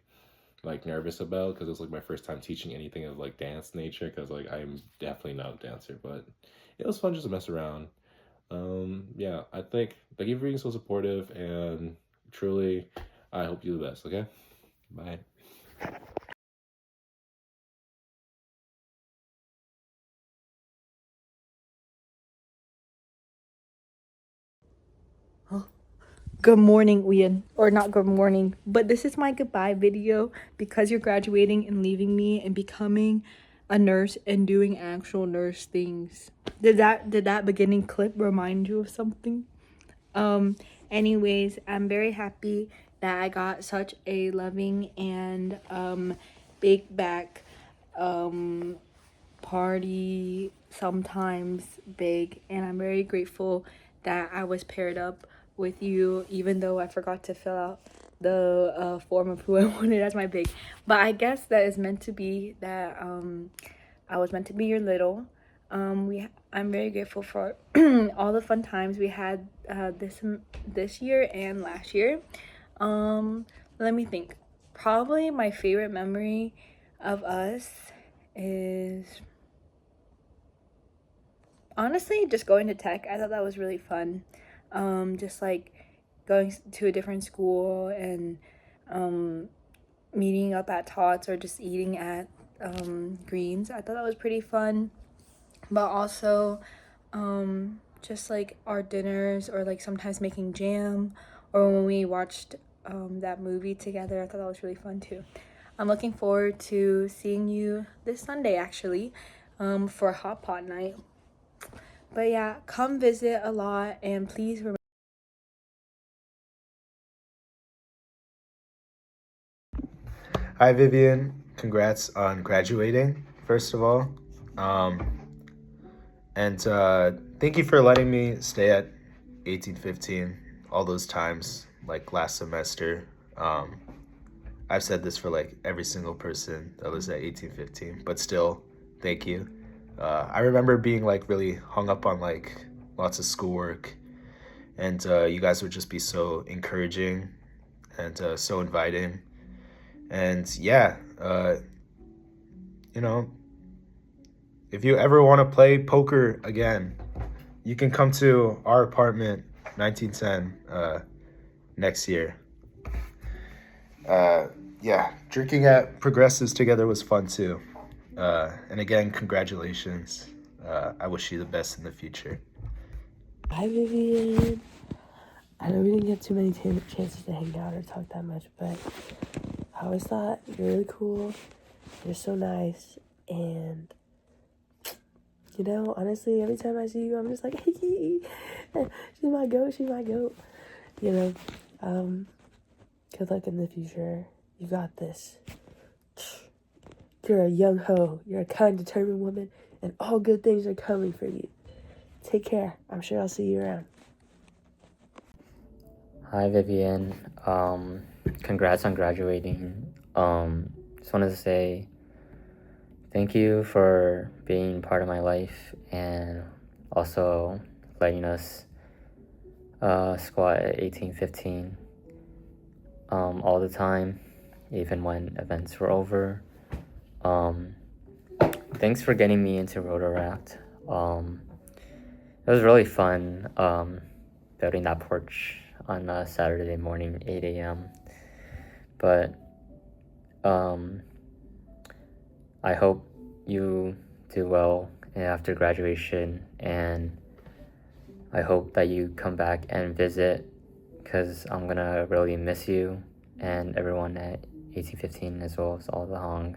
like nervous about, because it was like my first time teaching anything of like dance nature, because like I'm definitely not a dancer, but it was fun just to mess around. Yeah, I think thank you for being so supportive, and truly I hope you the best. Okay, bye. Good morning, Uyen. Or not good morning, but this is my goodbye video because you're graduating and leaving me and becoming a nurse and doing actual nurse things. Did that beginning clip remind you of something? Anyways, I'm very happy that I got such a loving and big back party, sometimes big, and I'm very grateful that I was paired up with you, even though I forgot to fill out the form of who I wanted as my big. But I guess that is meant to be, that I was meant to be your little. I'm very grateful for all the fun times we had this year and last year. Let me think. Probably my favorite memory of us is honestly just going to tech. I thought that was really fun. Just like going to a different school and meeting up at Tots or just eating at Greens. I thought that was pretty fun. But also just like our dinners, or like sometimes making jam, or when we watched that movie together. I thought that was really fun too. I'm looking forward to seeing you this Sunday actually for a hot pot night. But yeah, come visit a lot, and please remember. Hi, Vivian. Congrats on graduating, first of all. And thank you for letting me stay at 1815 all those times, like last semester. I've said this for like every single person that was at 1815, but still, thank you. I remember being like really hung up on like lots of schoolwork, and you guys would just be so encouraging and so inviting. And yeah, you know, if you ever want to play poker again, you can come to our apartment, 1910, next year. Yeah, drinking at Progressives together was fun too. And again, congratulations. I wish you the best in the future. Hi, Vivian. I know we didn't get too many chances to hang out or talk that much, but I always thought you're really cool. You're so nice, and you know, honestly, every time I see you, I'm just like, she's my goat, she's my goat. You know, good luck in the future. You got this. You're a young hoe. You're a kind, determined woman, and all good things are coming for you. Take care. I'm sure I'll see you around. Hi, Vivian. Congrats on graduating. Just wanted to say thank you for being part of my life and also letting us squat at 1815 all the time, even when events were over. Thanks for getting me into Rotaract. It was really fun building that porch on a Saturday morning, 8 a.m. But I hope you do well after graduation, and I hope that you come back and visit, because I'm gonna really miss you and everyone at 1815, as well as all the Hong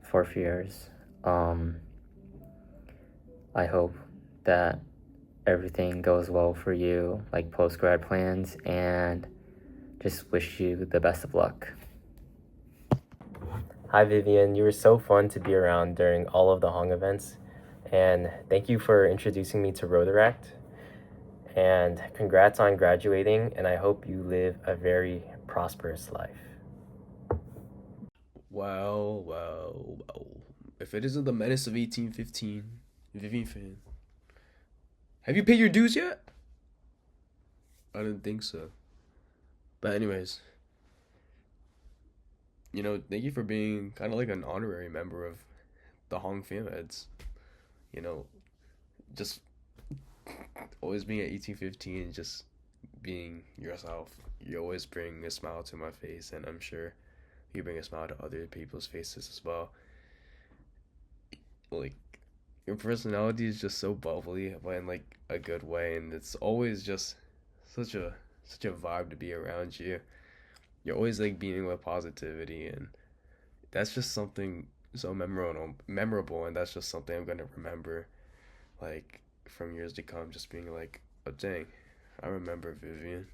fourth years. I hope that everything goes well for you, like post-grad plans, and just wish you the best of luck. Hi Vivian, you were so fun to be around during all of the Hong events, and thank you for introducing me to Rotaract. And congrats on graduating, and I hope you live a very prosperous life. Well. If it isn't the menace of 1815, Vivian Phan. Have you paid your dues yet? I didn't think so. But anyways, thank you for being kind of like an honorary member of the Hong Fam Heads. Just always being at 1815 and just being yourself. You always bring a smile to my face, and I'm sure you bring a smile to other people's faces as well. Like, your personality is just so bubbly, but in like a good way, and it's always just such a vibe to be around you. You're always like beaming with positivity, and that's just something so memorable, and that's just something I'm gonna remember, like, from years to come. Just being like, oh dang, I remember Vivian.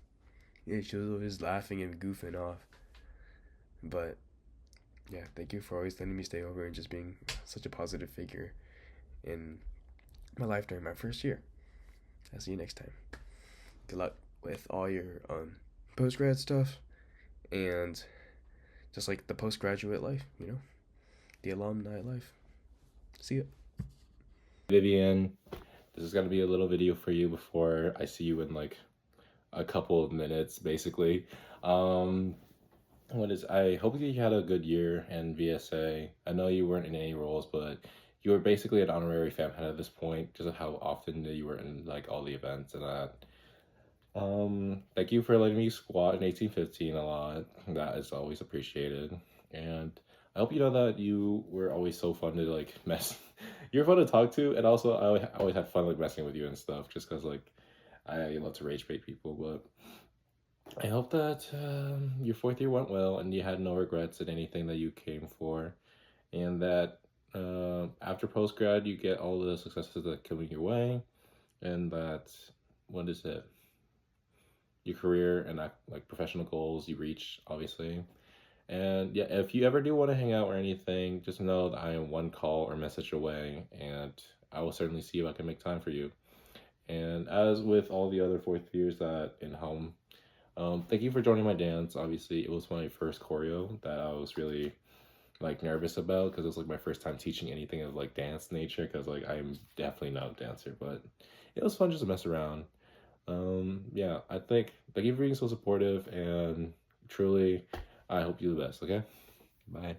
Yeah, she was always laughing and goofing off. But yeah, thank you for always letting me stay over and just being such a positive figure in my life during my first year. I'll see you next time. Good luck with all your post-grad stuff, and just like the postgraduate life, the alumni life. See ya. Vivian, this is gonna be a little video for you before I see you in like a couple of minutes, basically. I hope you had a good year in VSA. I know you weren't in any roles, but you were basically an honorary fam head at this point, just how often you were in like all the events and that. Thank you for letting me squat in 1815 a lot. That is always appreciated. And I hope you know that you were always so fun to like mess. You're fun to talk to, and also I always had fun like messing with you and stuff, just because like I love to rage bait people. But I hope that your fourth year went well and you had no regrets in anything that you came for, and that after post grad you get all the successes that come your way, and that your career and like professional goals you reach, obviously. And yeah, if you ever do want to hang out or anything, just know that I am one call or message away, and I will certainly see if I can make time for you. And as with all the other fourth years that in home, thank you for joining my dance. Obviously, it was my first choreo that I was really like nervous about, because it was like my first time teaching anything of like dance nature, because like I'm definitely not a dancer, but it was fun just to mess around. Yeah, thank you for being so supportive, and truly I hope you the best. Okay, bye.